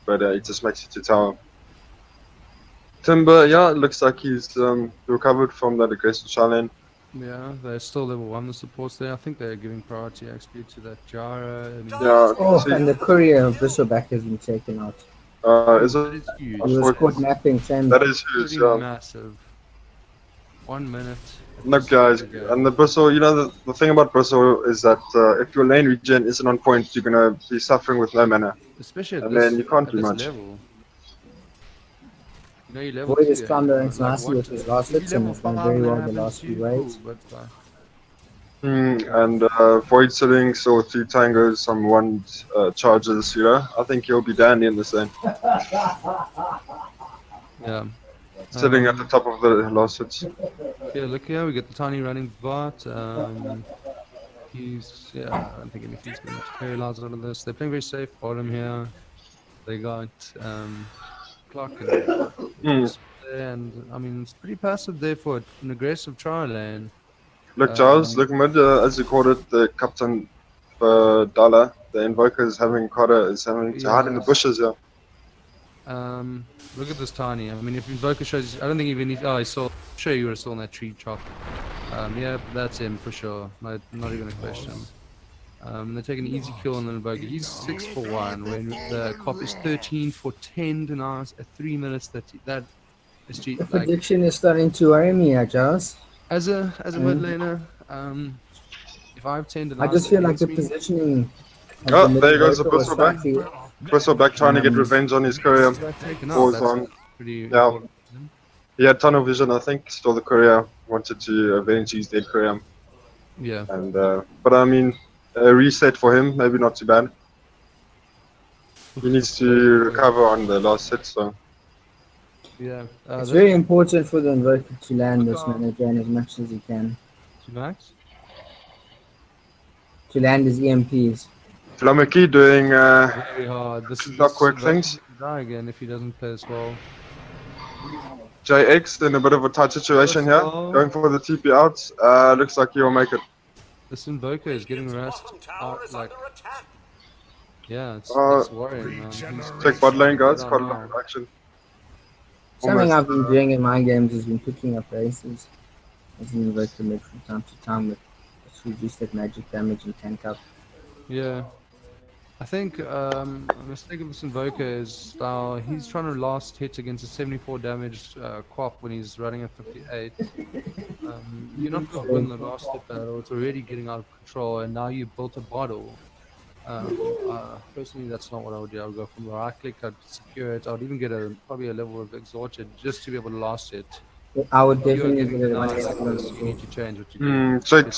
but it just makes it to tower. Timber, yeah, it looks like he's recovered from that aggressive challenge. Yeah, they're still level 1, the supports there. I think they're giving priority actually to that Jara. I mean, Yeah, I can Oh, see. and the courier of Bristleback has been taken out. Is it? that is huge. He was That caught is napping That chamber. is huge. pretty massive. 1 minute. at Look, this stage guys, of the and game. the Bristle, the thing about Bristle is that if your lane regen isn't on point, you're gonna be suffering with no mana, Especially and then you can't at do this much. level. You know, you're level Void has 2 climbed the ranks like nicely what? with his last If hits you're and level has done 5 very and that well the happens last to few you, raids. cool, but And Void sitting, saw 2 tangos, some one charges, I think he'll be dandy in this lane. yeah. Sitting at the top of the last hits. Yeah, look here, we get the tiny running bot. I don't think anything's going to materialize out of this. They're playing very safe bottom here. They got Clock and Mm. and I mean, it's pretty passive there for an aggressive trial lane. Look, Charles, look mid, as you called it, the captain Dala, the invoker is having to hide in the Yeah. bushes, yeah. Look at this tiny. I mean, if Invoker shows, I don't think even need. Oh, I saw. I'm sure you were still in that tree chop. Yeah, that's him for sure. Not even a question. They take an easy kill on the Invoker. He's 6 for 1. When the cop is 13 for 10 denies at 3 minutes 30. That is The like prediction is starting to worry me, Giles. as a mid Mm. laner. If I have 10 I denies just feel like against the me, positioning of the Oh, there goes the mid-invoker was Bristleback. slightly... Bristleback trying to get revenge on his courier. got taken out. Falls That's on. pretty Yeah, important. he had tunnel vision, I think. Stole the courier. Wanted to avenge his dead courier. Yeah. And but I mean, a reset for him, maybe not too bad. He needs to recover on the last hit, so. Yeah. It's very important for the invoker to land this mana drain as much as he can. To Max? To land his EMPs. Flamaki doing Very hard. This clockwork things. die again if he doesn't play as well. JX in a bit of a tight situation here. Going for the TP out. Looks like he'll make it. This Invoker is getting rest out like. Yeah, it's worrying, man. Check bot lane, guys. Quite a lot of action. Something I've been doing in my games has been picking up races as an invoker mid from time to time with reduce that magic damage and tank up. Yeah. I think a mistake of this Invoker is he's trying to last hit against a 74 damage Quap when he's running at 58. You're not going to win the last hit battle. It's already getting out of control, and now you built a bottle. Personally, that's not what I would do. I would go from right click, I'd secure it. I would even get probably a level of exhausted just to be able to last it. I would definitely get it like this, you need to change what you do. Check,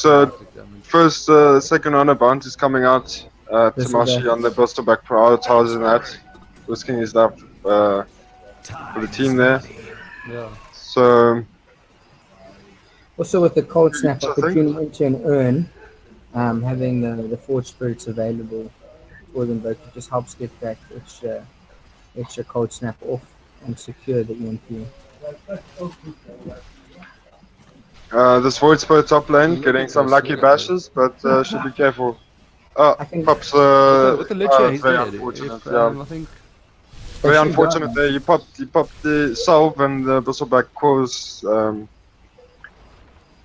first, second round bounty is coming out. Tamashi on the Bristleback prioritizing that, risking his life for the team there. Yeah. So. Also with the cold snap opportunity into an urn, having the Forge Spirits available for the invoker just helps get that extra cold snap off and secure the EMP. This Void Spirit top lane getting some lucky bashes, but should be careful. Oh, pops. With the Lich here, he's very dead. unfortunate. I think. Very unfortunate there. You popped the salve and the Bristleback cause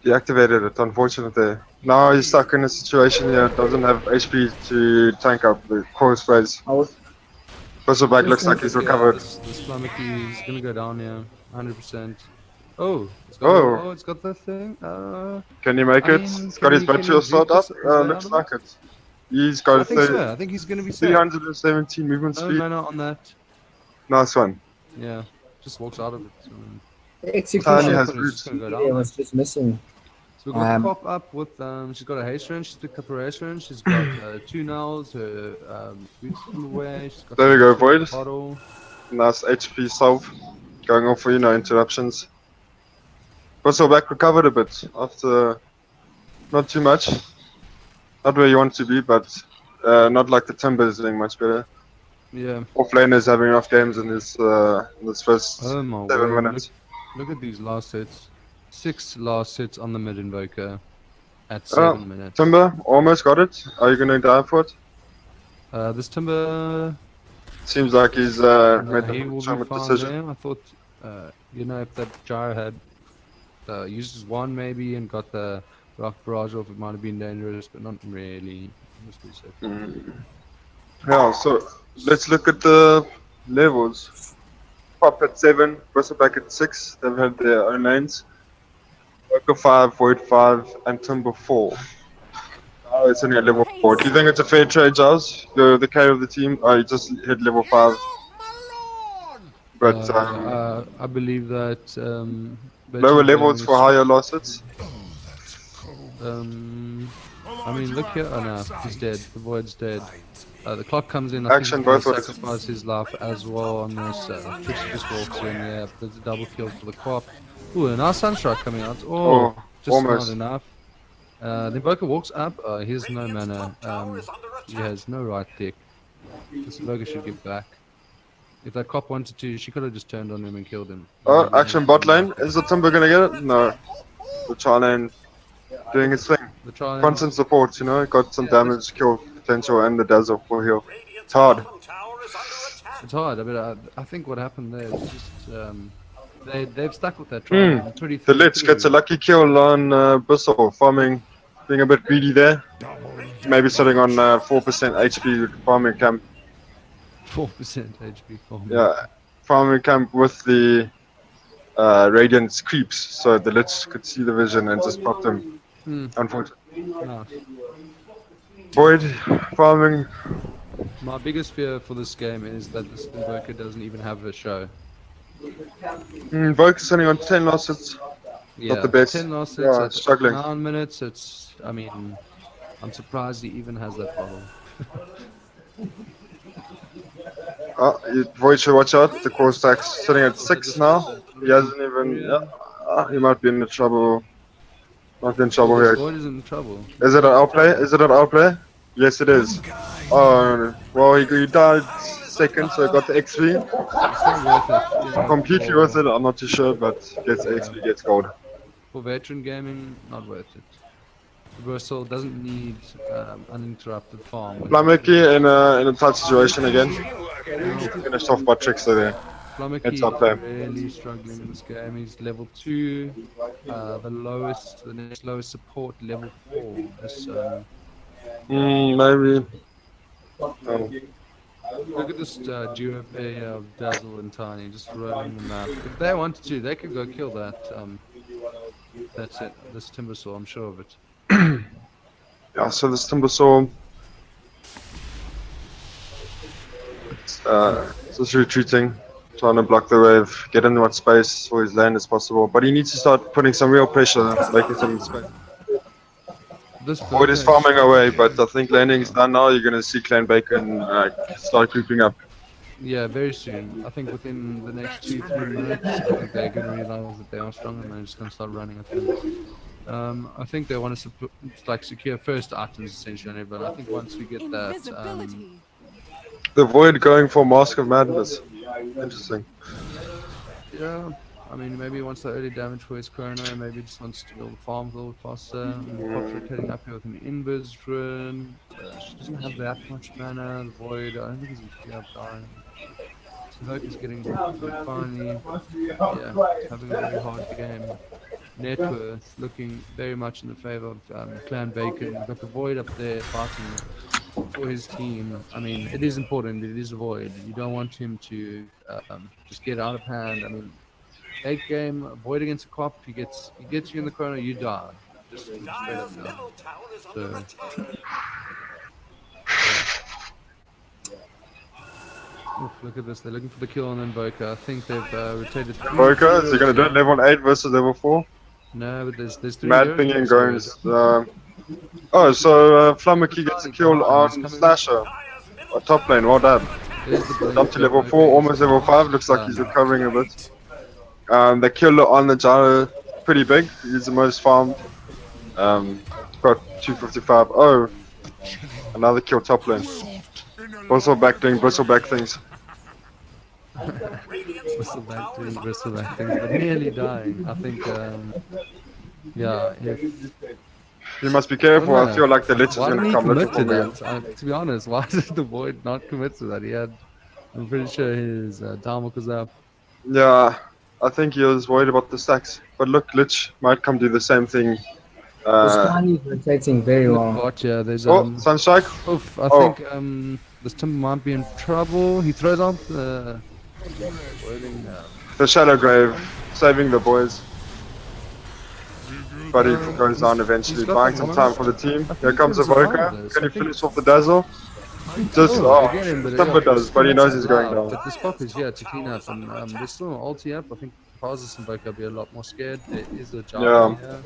deactivated it. Unfortunate there. Now he's stuck in a situation here. Doesn't have HP to tank up the core sprays. Bristleback looks like he's recovered. This Flamaki is gonna go down here, 100%. Oh, it's got the thing. Can he make it? He's got his battery start up. Looks like it. He's got I think he's gonna be 317 movement speed. No mana on that. Nice one. Yeah, just walks out of it. The execution was just missing. So we've got the pop up with she's got a haste range, she's picked up her haste range, she's got 2 nails, her boots from the way, she's got there we go, Void. Bottle. Nice HP solve. Going off for interruptions. Bristleback recovered a bit after not too much. Not where you want to be, but not like the Timber is doing much better. Yeah. Offlane is having enough games in this first 7 minutes. Look at these last hits. 6 last hits on the mid invoker at 7 minutes. Timber almost got it. Are you gonna die for it? This Timber Seems like he's made He the will be ultimate fine decision. there. I thought, you know, if that gyro had used his one maybe and got the rock barrage off, it might have been dangerous, but not really. Just be safe. Yeah, so let's look at the levels. Pop at 7, Bristleback at 6. They've had their own lanes. Worker 5, Void 5, and Timber 4. Oh, it's only at level 4. Do you think it's a fair trade, Giles? You're the carry of the team. Oh, you just hit level 5. But I believe that lower Veteran levels Gaming for is, higher losses. I mean, look here. Oh no, he's dead. The Void's dead. The clock comes in. I think Action he's going both to ways. sacrifice his life as well on this. Trixie just walks in. Yeah, there's a double kill for the Quap. Ooh, a nice Sunstrike coming out. Oh, Oh, just not almost. enough. The Invoker walks up. He has no mana. He has no right tick. This Invoker should get back. If that cop wanted to, she could have just turned on him and killed him. Oh, action bot lane. Is the Timber gonna get it? No. The Char lane doing its thing. The try. Constant support, you know, got some damage, kill potential, and the dazzle for heal. It's hard. It's hard. I mean, I think what happened there is just they've stuck with that try. The Lich gets a lucky kill on Bissell, farming, being a bit greedy there. Maybe sitting on 4% HP farming camp. 4% HP for me. Yeah, farming camp with the Radiance creeps, so the Lich could see the vision and just popped him. Unfortunately. Nice. Void, farming. My biggest fear for this game is that this Invoker doesn't even have a show. Vogue sitting on 10 losses. Yeah, Not the best. 10 losses Yeah, at struggling. 9 minutes. It's, I mean, I'm surprised he even has that problem. Void should watch out. The core stack's sitting at 6 now. He hasn't even. Yeah, he might be in trouble. Might be in trouble here. Void is in trouble. Is it an outplay? Is it an outplay? Yes, it is. Oh, well, he died second, so he got the XP. It's not worth it. You know, Completely worth it, I'm not too sure, but gets XP, gets gold. For veteran gaming, not worth it. Reversal doesn't need uninterrupted farm. Flameki in a tight situation again. Finished off by Trickster there. Flameki It's up there. is really struggling in this game. He's level 2, the next lowest support, level 4. This, Maybe. Oh. look at this duo pair of Dazzle and Tiny just running the map. If they wanted to, they could go kill that. That's it. This Timbersaw, I'm sure of it. Yeah, so this Timbersaw just retreating, trying to block the wave, get in what space for his lane as possible. But he needs to start putting some real pressure, making some space. This Void is farming away, but I think landing is done now. You're going to see Clan Bacon start creeping up. Yeah, very soon. I think within the next 2-3 minutes, I think they're going to realize that they are strong and they're just going to start running at them. I think they want to secure first items essentially, but I think once we get that, The Void going for Mask of Madness. Interesting. yeah. I mean, maybe he wants the early damage for his Chrono, maybe he just wants to build farms a little faster. Pop's rotating up here with an Invis run. She doesn't have that much mana. The Void, I don't think he's going to up dying. Smoke is getting finally, having a very hard game. Net worth looking very much in the favor of Clan Bacon. You've got the Void up there fighting for his team. I mean, it is important. It is a Void. You don't want him to just get out of hand. I mean, late game, Void against a cop, he gets you in the corner, you die. Just straight up die. So, oof, look at this, they're looking for the kill on Invoker. I think they've rotated 3. Invoker, is he going to do it level 8 versus level 4? No, but there's 3 Mad heroes. pinging going. So Flameki gets a kill on Slasher. Top lane, well done. There's the blink. Up to level 4, almost level 5. Looks like he's recovering a bit. The kill on the Gyro, pretty big. He's the most farmed. Got 255. Oh, another kill top lane. Bristleback doing bristleback things. Bristleback doing bristleback things, but nearly dying. I think, yeah. You must be careful. Oh, no. I feel like the Lich is Why going didn't to he come commit looking to for you. that? To be honest, why did the Void not commit to that? He had I'm pretty sure his Darmok is up. Yeah, I think he was worried about the stacks. But look, Lich might come do the same thing. This Tiny is rotating very In the well. bot, yeah, there's Oh, Sunstrike. oof, I Oh, think this Timber might be in trouble. He throws out the whirling the Shadow Grave, saving the boys. But he goes down he's eventually, got buying the some one. time for the team. I think Here he's comes gonna survive Evoker. this. Can I he think finish off the Dazzle? Just, I get him, but Timber yeah, does, but he knows he's going down. But this Spock is here to clean up, and there's still an ulti up. I think Pazis and Boka will be a lot more scared. There is a Jara Yeah. here.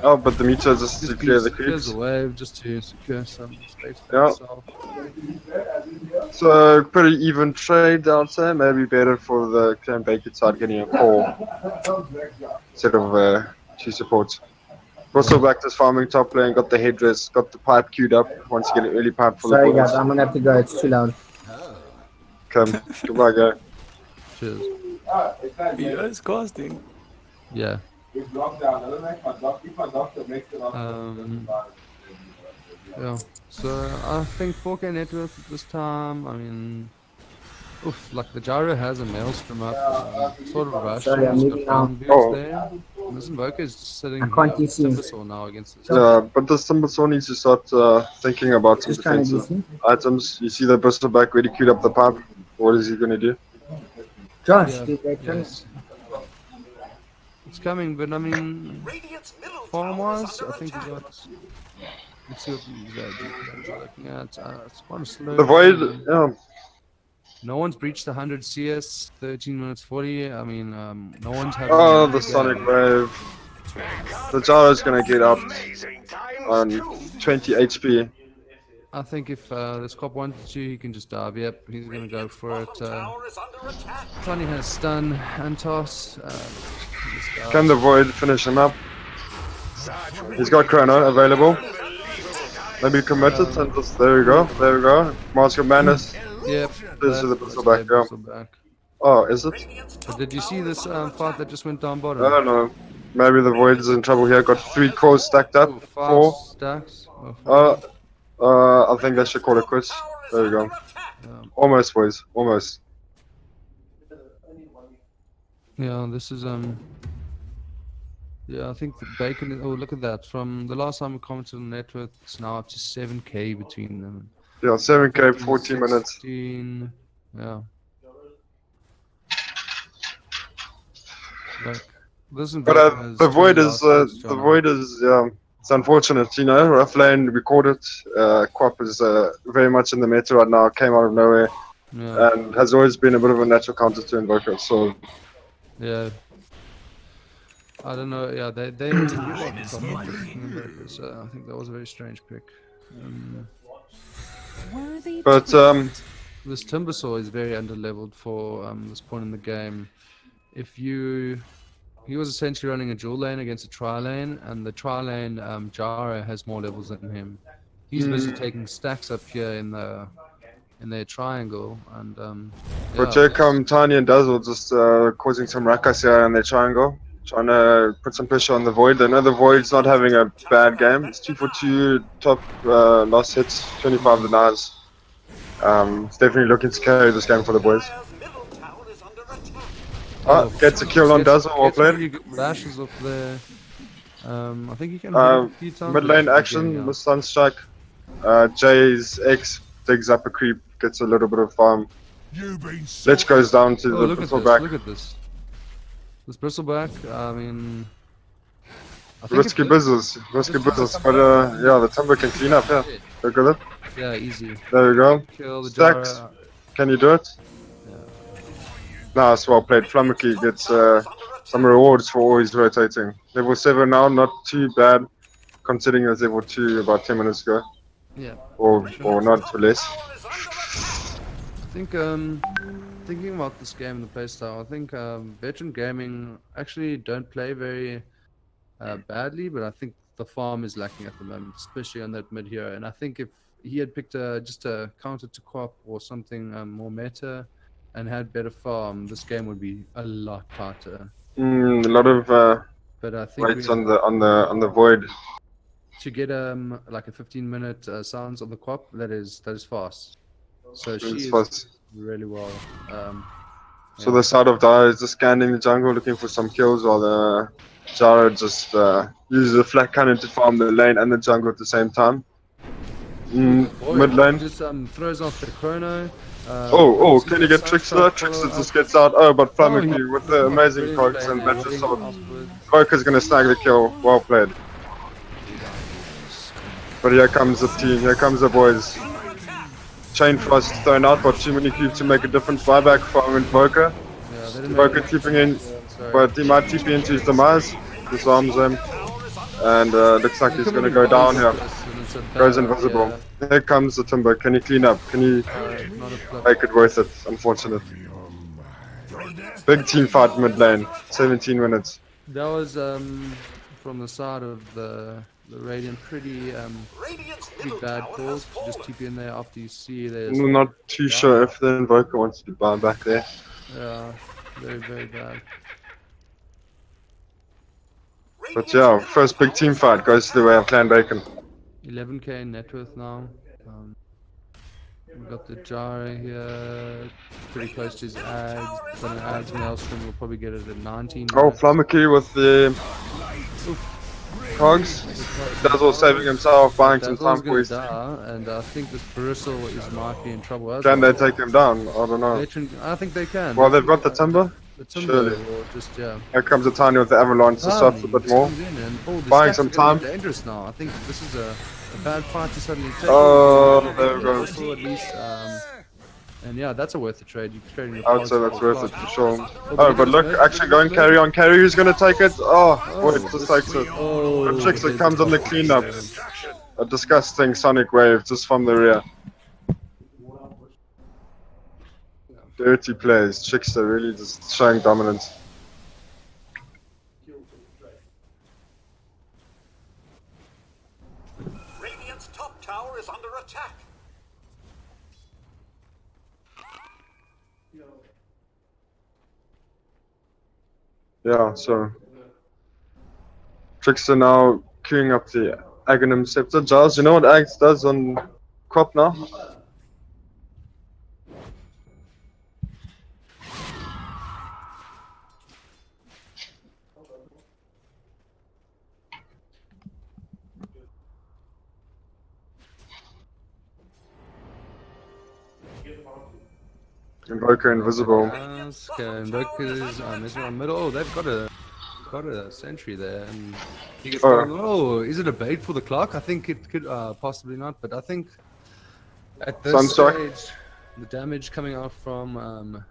Oh, but the meter just to Just clear the clears the creeps. wave just to secure some space for Yeah. himself. So pretty even trade, I'd say. Maybe better for the Clan Baker side getting a call instead of two supports. Also back to farming top lane, got the headdress, got the pipe queued up. Once you get an early pipe for the Sorry boys. guys, I'm gonna have to go. It's too loud. Come, goodbye, go. Cheers. Yeah, it's costing. Yeah. It's lockdown. I don't like my doctor. If my doctor makes it off. Yeah. So I think 4K net worth at this time. I mean, oof, like the Gyro has a maelstrom up, sort of rush. Sorry, I'm He's moving got now. boost Oh. there. This Invoker is just sitting I can't here. DC. Timbersaw now against this. But the Timbersaw needs to start thinking about some Just trying to defensive DC. items. You see the Bristleback already queued up the pipe. What is he going to do? Josh, Yeah, did that turn? yes. It's coming, but I mean, farm-wise, I think we got. Let's see what these defense are looking at. It's quite slow. The Void, yeah. No one's breached 100 CS, 13 minutes 40. I mean, no one's having. Oh, a the good Sonic game. Wave. The Gyro's going to get up on 20 HP. I think if this cop wanted to, he can just dive. Yep, he's gonna go for it. Tony has stun and toss. Can the Void finish him up? He's got Chrono available. Maybe commit it and just, there we go, there we go. Mask of Madness. Yep. This is the Bristleback, yeah. Bristleback. Oh, is it? But did you see this fight that just went down bottom? I don't know. Maybe the Void is in trouble here. Got 3 cores stacked up. Ooh, 4. stacks. Oh, four. I think they should call it quits. There we go. Almost, boys. Almost. Yeah, this is yeah, I think the Bacon. Oh, look at that! From the last time we commented on net worth, it's now up to 7K between them. Yeah, 7K, 14 minutes. 16, yeah. Like this. But the Void is it's unfortunate, you know. Rough lane, we caught it. Quap is very much in the meta right now. Came out of nowhere and has always been a bit of a natural counter to Invoker. So yeah. I don't know. Yeah, they give up the top of picking Invokers. I think that was a very strange pick. But This Timbersaw is very underleveled for this point in the game. He was essentially running a dual lane against a tri lane, and the tri lane Jara has more levels than him. He's busy taking stacks up here in their triangle, and but here come Tiny and Dazzle just causing some ruckus here in their triangle, trying to put some pressure on the Void. They know the Void's not having a bad game. It's 2 for 2 top last hits, 25 denies. It's definitely looking to carry this game for the boys. Gets a kill on Dazzle, well played. Bashes off there. I think he can hit a few times, Mid but lane he's action getting with out. Sunstrike. Jay's X digs up a creep, gets a little bit of farm. Lich goes down to the Look at this! Bristleback. Look at this! This Bristleback. I mean, I think Risky business, risky business. But yeah, the Timber can clean up. Yeah, look at it. Yeah, easy. There we go. Kill the Stacks. Jara. Can you do it? Nice, well played. Flummocky gets some rewards for always rotating. Level 7 now, not too bad, considering it was level 2 about 10 minutes ago. Yeah. Or not for less. I think thinking about this game and the playstyle, I think veteran gaming actually don't play very badly, but I think the farm is lacking at the moment, especially on that mid hero. And I think if he had picked just a counter to Quap or something more meta and had better farm, this game would be a lot tighter. A lot of But I think weights on the Void. to get like a 15-minute silence on the Quap, that is fast. So It's fast. really well. So the side of Dire is just scanning the jungle looking for some kills while the Jara just uses a flat cannon to farm the lane and the jungle at the same time. Mid lane. Just throws off the chrono. Can you get Trickster? Trickster just gets out. Oh, but Flamaki with the amazing cogs and better sword. Voker's gonna snag the kill. Well played. But here comes the team. Here comes the boys. Chain Frost thrown out, but too many creeps to make a difference. Buyback from Invoker. Invoker TPing in, but he might TP into his demise. Disarms him. And looks like he's gonna go down here. Goes invisible. Here comes the Timber. Can he clean up? Can he make it worth it? Unfortunate. Big team fight mid lane. 17 minutes. That was from the side of the Radiant, pretty bad calls. Just TP in there after you see there's. I'm not too sure if the Invoker wants to buy back there. Yeah, very bad. But yeah, first big team fight goes to the way of Clan Bacon. 11k net worth now. We've got the Jara here, pretty close to his ads. But an ads Maelstrom will probably get it at 19. Oh, Flamaki with the cogs. Dazzle saving himself, buying some time for his. And I think this Bristle might be in trouble as Can well. they take him down? I don't know. I think they can. Well, they've got the Timber. The Timber, Surely. or just, yeah. Here comes the Tiny with the Avalanche to soft a bit more. Buying some time. Dangerous now. I think this is a bad fight to suddenly take. Oh, there we go. Bristle at least. And yeah, that's a worth a trade. You're trading your I would say pods that's for worth it plus. for sure. Oh, Oh, but look, actually going carry on. Carry who's gonna take it? Oh, wait, just takes it. Oh, The Trickster comes on the cleanup. A disgusting sonic wave just from the rear. Dirty plays. Trickster really just showing dominance. Radiant's top tower is under attack. Yeah, so Trickster now queuing up the Aghanim Scepter. Giles, you know what Ags does on crop now? Invoker invisible. Okay, Invoker's Ezreal middle. Oh, they've got a sentry there, and he gets is it a bait for the clock? I think it could possibly not, but I think at this stage, the damage coming out from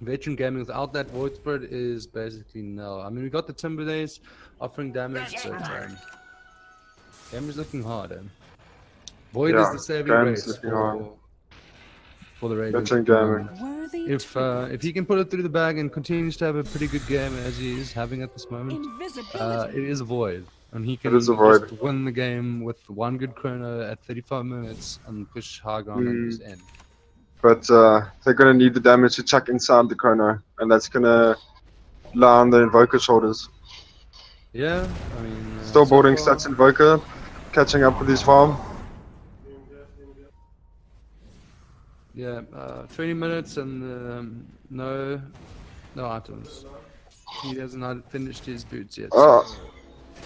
Veteran Gaming without that Void Spirit is basically nil. I mean, we got the Timberlace offering damage, but game is looking hard. Void is the saving grace for the Radiant. Veteran Gaming. If he can put it through the bag and continues to have a pretty good game as he is having at this moment, it is a Void. And he can just win the game with one good chrono at 35 minutes and push high ground at his end. But they're going to need the damage to chuck inside the chrono, and that's going to lie on the Invoker's shoulders. Yeah, I mean... Still boarding stats Invoker, catching up with his farm. Yeah, 20 minutes and no items. He hasn't finished his boots yet.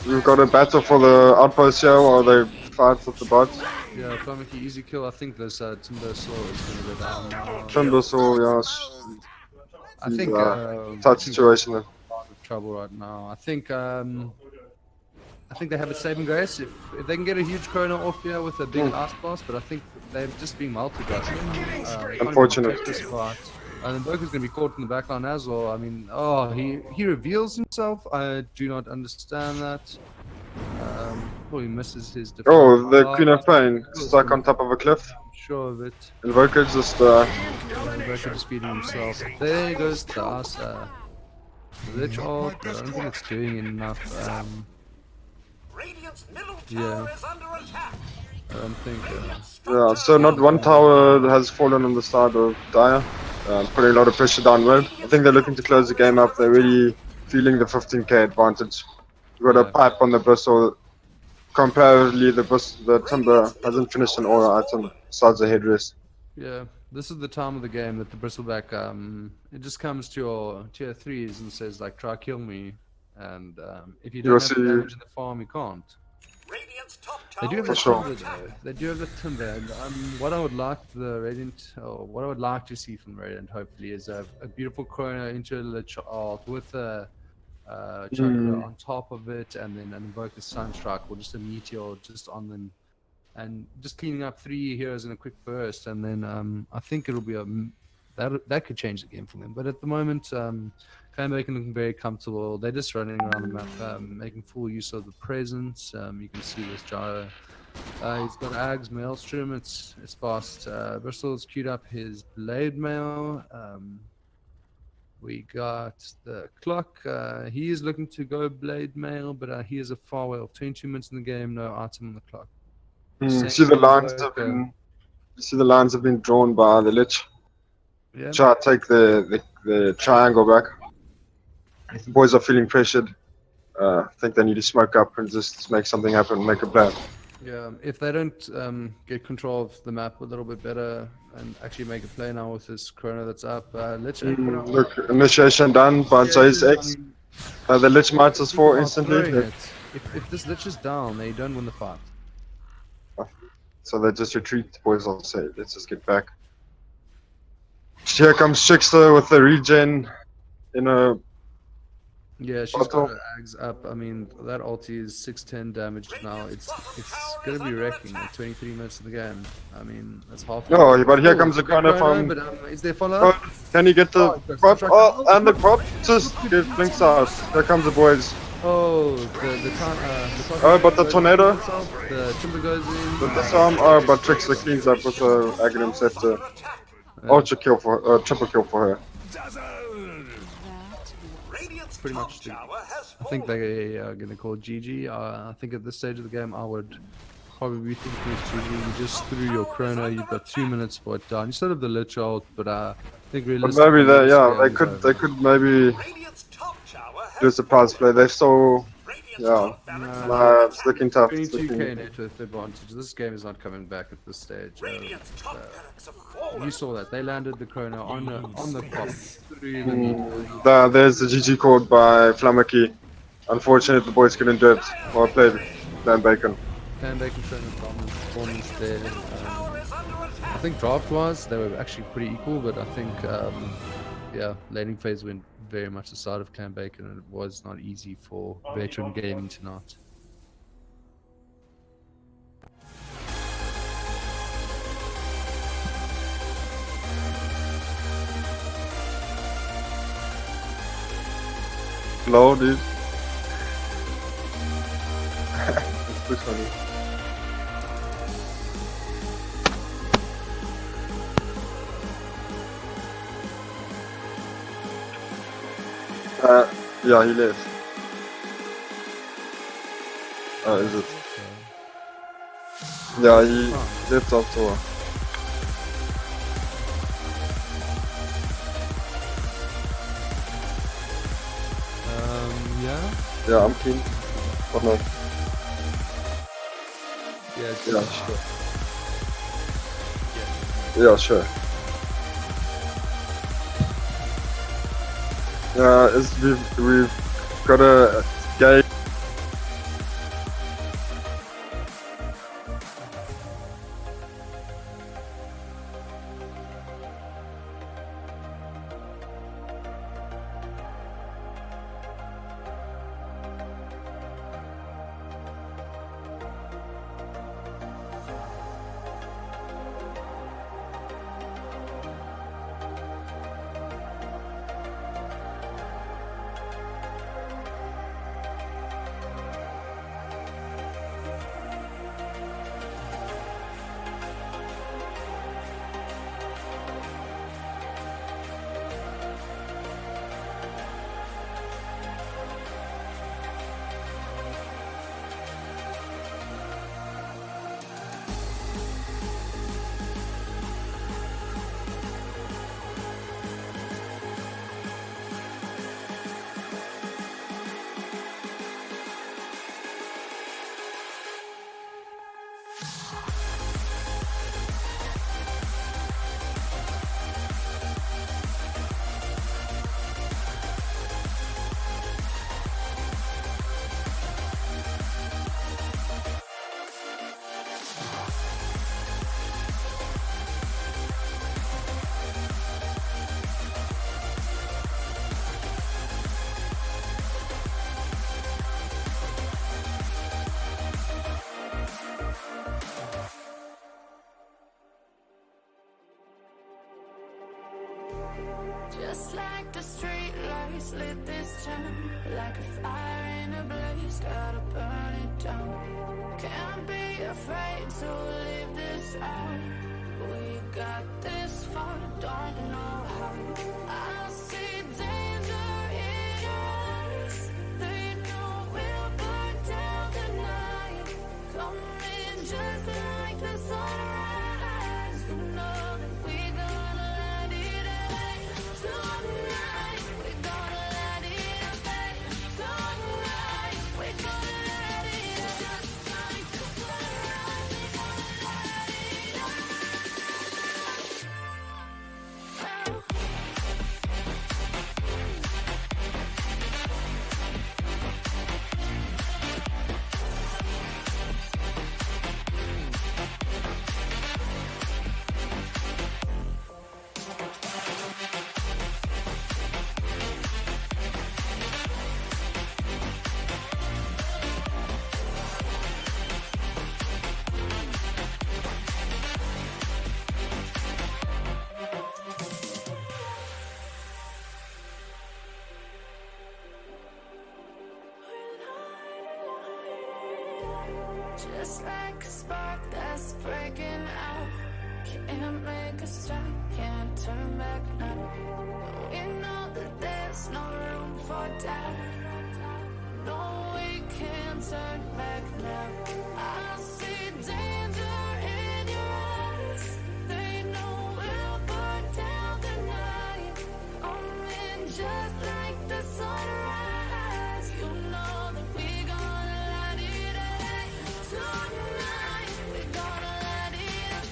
We've got a battle for the outpost here while they fight with the bots. Yeah, Flamaki easy kill. I think this Timber Saw is going to go down now. Timber Saw, yeah. I think tough situation. Of trouble right now. I think they have a saving grace if they can get a huge chrono off here with a big ice blast, but I think they're just being multi-dusted. Unfortunate. And then Boker's going to be caught in the backline as well. I mean, he reveals himself. I do not understand that. He misses his defense. Oh, the Queen of Pain stuck on top of a cliff. I'm sure of it. Invoker just Invoker just feeding himself. There goes the ice. Lich ult, but I don't think it's doing enough. Yeah. I don't think. Yeah, so not one tower has fallen on the side of Dire. Putting a lot of pressure downward. I think they're looking to close the game up. They're really feeling the 15k advantage. We've got a pipe on the Bristle. Comparatively, the Timber hasn't finished an aura item besides the headrest. Yeah, This is the time of the game that the bristleback it just comes to your tier 3s and says like try kill me, and if you You'll don't have the see damage in the farm you can't. Radiant's top They tower do have For the is sure. under timber attack. though. They do have the timber. And, what I would like the Radiant, or what I would like to see from Radiant, hopefully, is a beautiful Chrono into a Lich Art with a chakra on top of it, and then an Invoker Sunstrike or just a meteor just on them, and just cleaning up 3 heroes in a quick burst, and then I think it'll be that could change the game for them. But at the moment, Clan Bacon looking very comfortable. They're just running around the map, making full use of the presence. You can see this Gyro. He's got Ags, Maelstrom. It's fast. Bristol's queued up his Blade Mail. We got the clock. He is looking to go Blade Mail, but he is a far way off. 22 minutes in the game, no item on the clock. Same See the for lines have Invoker. been. You see the lines have been drawn by the Lich. Yeah. Try to take the triangle back. If the boys are feeling pressured, I think they need to smoke up and just make something happen, make a plan. Yeah, if they don't get control of the map a little bit better and actually make a play now with this Chrono that's up, Lich and Chrono. Look, initiation done by Jay's X. The Lich might us People for are instantly. throwing it. If this Lich is down, they don't win the fight. So they just retreat. The boys will say, let's just get back. Here comes Trickster with the regen in a Yeah, she's bottle. got her Ags up. I mean, that ulti is 610 damage now. It's gonna be wrecking at 23 minutes of the game. I mean, that's half. No, but here Oh, comes the good Chrono from. But is there follow Oh, up? can he get the Oh, crop? strike. Oh, and the crop just get blinks out. Here comes the boys. Oh, the time. Oh, but the tornado? The timber goes in. The disarm. Oh, but Trickster cleans up with the Aghanim Scepter. Ultra kill for triple kill for her. Radiant's Pretty top much tower has I think fallen. they are going to call GG. I think at this stage of the game, I would probably be thinking it's GG. You just threw your Chrono. You've got 2 minutes for it down. You still have the Lich ult, but I think But realistically, maybe they, this yeah, game they is could, over. they could maybe Radiant's top tower has do a surprise play. They still, Radiant's yeah, top barracks are nah, under it's attack. looking tough. It's 22k looking, net worth advantage. This game is not coming back at this stage. Radiant's top barracks have fallen. You saw that they landed the Chrono on the pop through the meat. there's the GG called by Flamaki. Unfortunate the boys couldn't do it. Well played, Dan Bacon. Can Bacon Chrono dominant performance there. Tower is under attack. I think draft-wise, they were actually pretty equal, but I think, yeah, laning phase went very much the side of Clan Bacon, and it was not easy for veteran gaming tonight. Low, dude. It's pretty funny. Yeah, he left. Oh, is it? Yeah, he left after. Yeah? Yeah, I'm keen. Or not? Yeah, it's Yeah. sure. Yeah, sure. We've got a game. Just like the street lights lit this town, like a fire in a blaze, gotta burn it down. Can't be afraid to leave this out. We got this far, don't know how. I see danger in your eyes. They know we'll burn down the night. Coming just like the sunrise. You know that we gonna let it out. Tonight, we gonna let it out. Tonight, we gonna let it out. Just like the sunrise, we gonna let it out. Just like a spark that's breaking out. Can't make a stop, can't turn back now. We know that there's no room for doubt. No, we can't turn back now. I see danger in your eyes. They know we'll burn down the night. Coming just like the sunrise. You know that we gonna let it out. Tonight, we gonna let it out.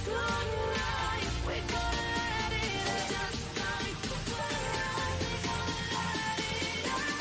Tonight, we gonna let it out. Just like the sunrise, we gonna let it out.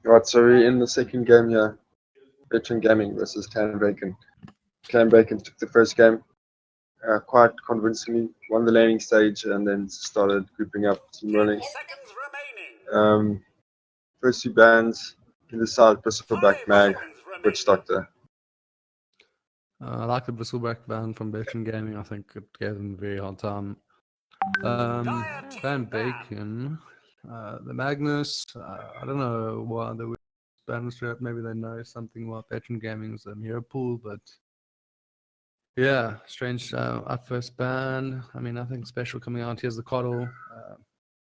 Right, so we're in the second game here. Veteran Gaming versus Clan Bacon. Clan Bacon took the first game quite convincingly, won the laning stage, and then started grouping up, team 10 rolling. seconds remaining. First two bans, either side, Bristleback 5 Mag, seconds Witch remaining. Doctor. I like the Bristleback ban from Veteran Gaming. I think it gave them a very hard time. Van Bacon, the Magnus. I don't know why they would ban strap. Maybe they know something about Veteran Gaming's hero pool, but yeah, strange. Our first ban. I mean, nothing special coming out. Here's the Coddle.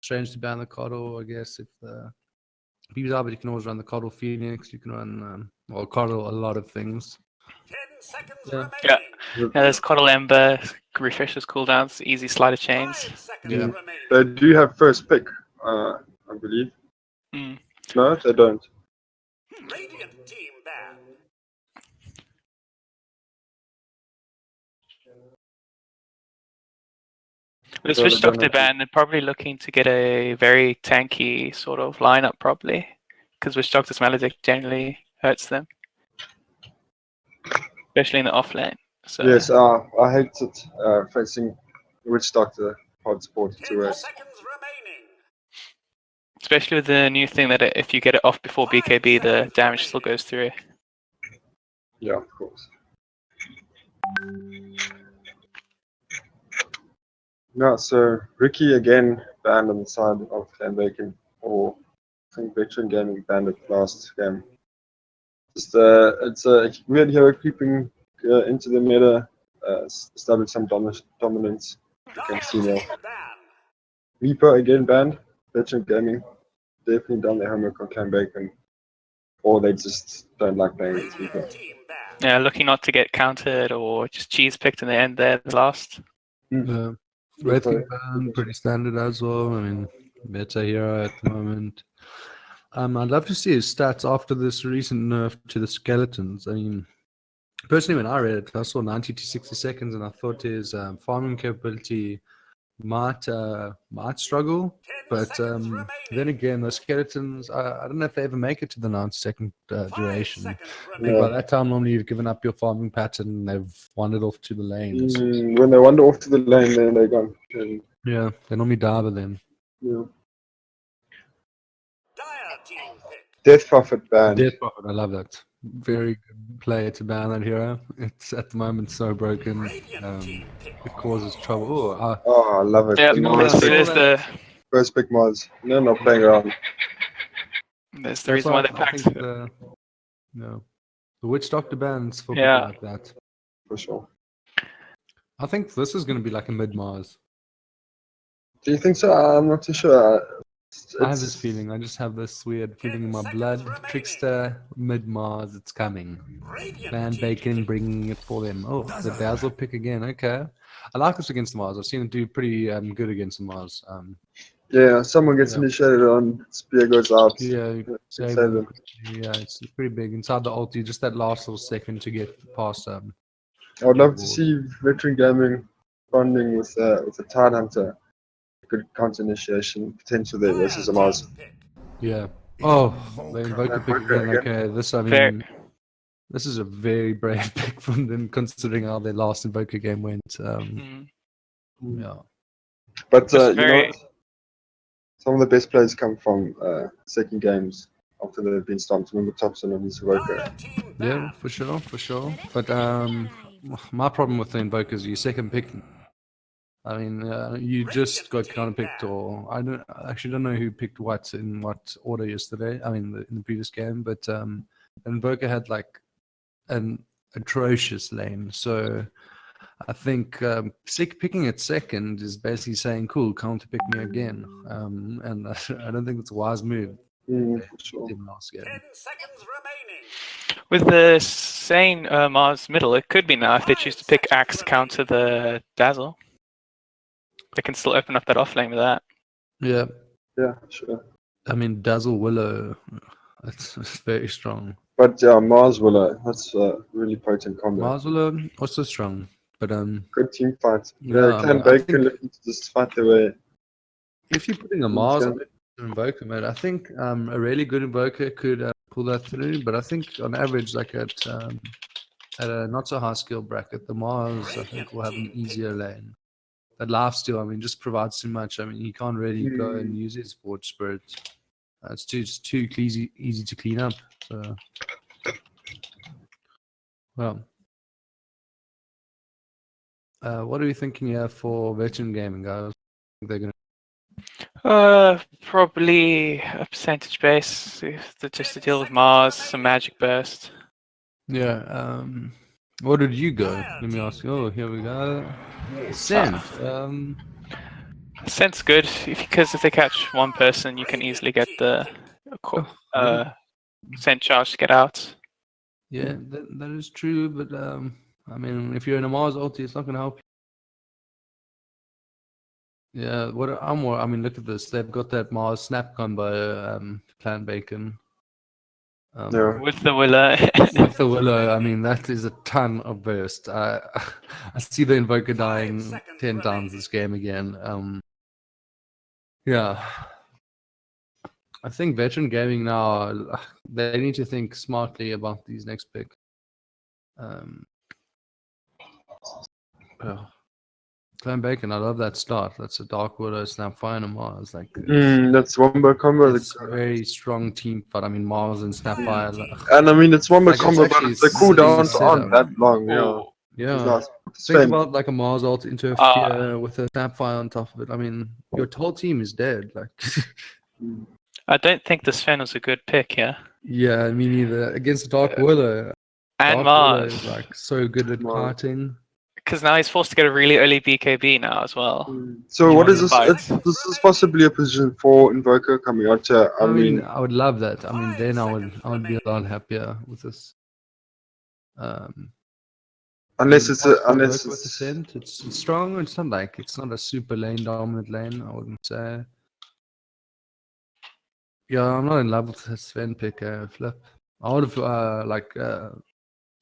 Strange to ban the Coddle, I guess. If the people but you can always run the Coddle Phoenix. You can run Coddle a lot of things. 10 seconds Yeah. remaining. Yeah, there's Coddle Ember, refreshes cooldowns, easy slider chains. 5 seconds Yeah. remaining. They do have first pick, I believe. Mm. No, they don't. Radiant team banned. With No, they Switch don't Doctor have to. ban, they're probably looking to get a very tanky sort of lineup, probably. Because Witch Doctor's Maledict generally hurts them. Especially in the off lane. So Yes, I hate it facing Witch Doctor hard support. It's 10 worse. seconds remaining. especially with the new thing that if you get it off before 5 BKB, the seconds damage still remaining. goes through. Yeah, of course. No, so Ricky again banned on the side of Clan Bacon, or I think Veteran Gaming banned it last game. Just it's a weird hero creeping into the meta, establish some dominance against Dire Cena. team ban. Reaper again banned. Veteran Gaming definitely done their homework on Clan Bacon, or they just don't like playing with Reaper. Radiant team banned. Yeah, looking not to get countered or just cheese picked in the end there, the last. Wraith King ban, pretty standard as well. I mean, meta hero at the moment. I'd love to see his stats after this recent nerf to the skeletons. I mean, personally, when I read it, I saw 90 to 60 seconds, and I thought his farming capability might struggle. 10 But seconds then remaining. again, the skeletons, I don't know if they ever make it to the 90-second 5 duration. seconds I think remaining. by that time, normally you've given up your farming pattern. They've wandered off to the lanes. When they wander off to the lane, then they're gone. And, Yeah, they normally die by then. yeah. Dire team pick. Death Prophet banned. Death Prophet, I love that. Very good player to ban that hero. It's at the moment so broken. Radiant team pick. It causes trouble. Oh, Oh, I love it. Yeah, You know there's, what I there's saw the First pick mods. No, not playing around. there's that's the reason why they I packed. think the Witch Doctor bans for Yeah. people like that. For sure. I think this is going to be like a mid Mars. Do you think so? I'm not too sure. I have this feeling. I just have this weird feeling in my 10 blood. seconds remaining. Trickster, mid Mars, it's coming. Radiant Van team Bacon pick. bringing it for them. Oh, the Dazzle pick again. Okay. I like this against the Mars. I've seen it do pretty good against the Mars. Yeah, someone gets Yeah. initiated on, spear goes out. Yeah, Save save them. them. Yeah, it's pretty big. Inside the ulti, just that last little second to get past I would love to walls. see Veteran Gaming bonding with a Tide Hunter. Good counter initiation potential there versus a Mars. Team pick. Yeah. Oh, they invoke a Yeah, pick Invoker again. again. Okay, this I Fair. mean, this is a very brave pick from them considering how their last Invoker game went. Mm. Yeah. But Just you know very- what? Some of the best players come from second games after they've been stomped. Remember Thompson and his Invoker. Dire team Yeah, banned. for sure. But my problem with the Invokers, you second pick. I mean, you just got counter picked, or I actually don't know who picked what in what order yesterday. I mean, in the previous game, but Invoker had like an atrocious lane, so I think picking it second is basically saying, "Cool, counter pick me again," and I don't think it's a wise move. For sure. In last game. 10 seconds remaining. With the sane Mars middle, it could be now if they choose to pick Axe counter the Dazzle. They can still open up that off lane with that. Yeah, Yeah, sure. I mean, Dazzle Willow, that's very strong. But yeah, Mars Willow, that's a really potent combo. Mars Willow also strong, but Good team fight. Yeah, Yeah, Clan I Bacon think- looking to just fight their way. if you're putting a Mars on it, Invoker mode. I think a really good invoker could pull that through, but I think on average, like at a not so high skill bracket, the Mars I think will have an easier lane. That lifesteal, I mean, just provides too much. I mean, he can't really go and use his Forge Spirit. It's too easy to clean up. So, well, what are we thinking here for veteran gaming, guys? I think they're gonna. Probably a percentage base, just to deal with Mars, some magic burst. Yeah. What did you go? Let me ask you. Oh, here we go. Ascent. Ascent's good because if they catch one person, you can easily get the Ascent charge to get out. Yeah, that is true, but I mean, if you're in a Mars ulti, it's not going to help you. Yeah, what I'm more. I mean, look at this. They've got that Mars snap combo, Clan Bacon. Yeah. With the Willow. With the Willow, I mean, that is a ton of burst. I see the Invoker dying 10 times this game again. Yeah. I think veteran gaming now, they need to think smartly about these next pick. Clan Bacon, I love that start. That's a Dark Willow, Snapfire, and a Mars. Like, That's wombo combo. it's a very strong team fight. I mean, Mars and Snapfire. And I mean, it's wombo Like, it's combo, but actually the cooldowns silly aren't setup. that long. Yeah. Yeah. Nice. Think Sven, about like a Mars ult into a Fear with a Snapfire on top of it. I mean, your whole team is dead. Like, I don't think the Sven was a good pick here. yeah, me neither. Against Dark Willow. And Dark Willow Mars. is like so good at kiting. Because now he's forced to get a really early BKB now as well. So You what want is to this? fight. This is possibly a position for Invoker coming out here. I mean, I would love that. I mean, then I would be a lot happier with this. unless it's a, With unless Ascent, it's strong. It's not a super lane dominant lane. I wouldn't say. Yeah, I'm not in love with the Sven pick. Flip. I would have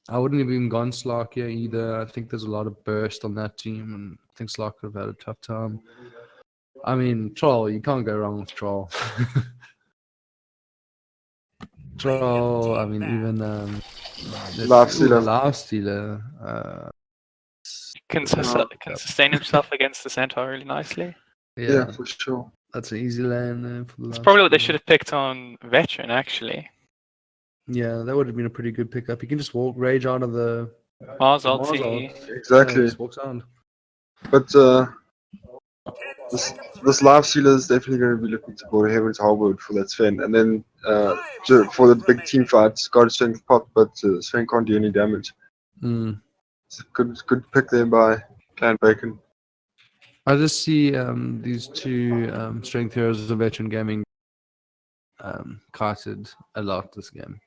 I wouldn't have even gone Slark here either. I think there's a lot of burst on that team, and I think Slark could have had a tough time. I mean, Troll, you can't go wrong with Troll. Troll, I mean, even Life Stealer. Can sustain himself against the Centaur really nicely. yeah, for sure. That's an easy lane for the It's Life probably what they Stealer. should have picked on Veteran, actually. Yeah, that would have been a pretty good pickup. You can just walk rage out of the Mars Mars ulti. ult. Exactly. Yeah, just walks on. But this live sealer is definitely going to be looking to go to Heaven's Harbour for that Sven, and then for the big team fights, got a strength pop, but Sven can't do any damage. It's a good pick there by Clan Bacon. I just see these two strength heroes of veteran gaming carted a lot this game.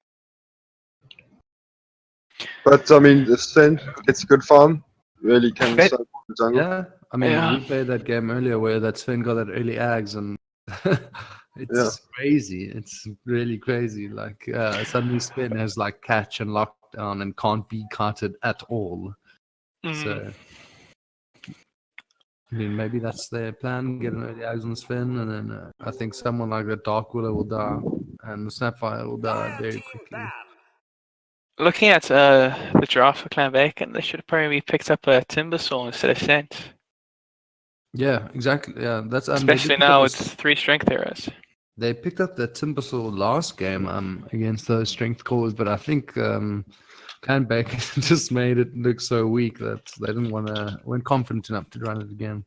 But I mean, if Sven gets a good farm, really can start the jungle. Yeah, I mean, we played that game earlier where that Sven got that early ags, and it's crazy. It's really crazy. Like suddenly Sven has like catch and lockdown and can't be carted at all. So I mean, maybe that's their plan: get an early ags on Sven, and then I think someone like the Dark Willow will die, and the Snapfire will die very quickly. Looking at the draft for Clan Bacon, they should have probably picked up a Timbersaw instead of Scent. Yeah, exactly. Yeah, that's Especially now with 3 strength heroes. They picked up the Timbersaw last game against those strength cores, but I think Clan Bacon just made it look so weak that they weren't confident enough to run it again.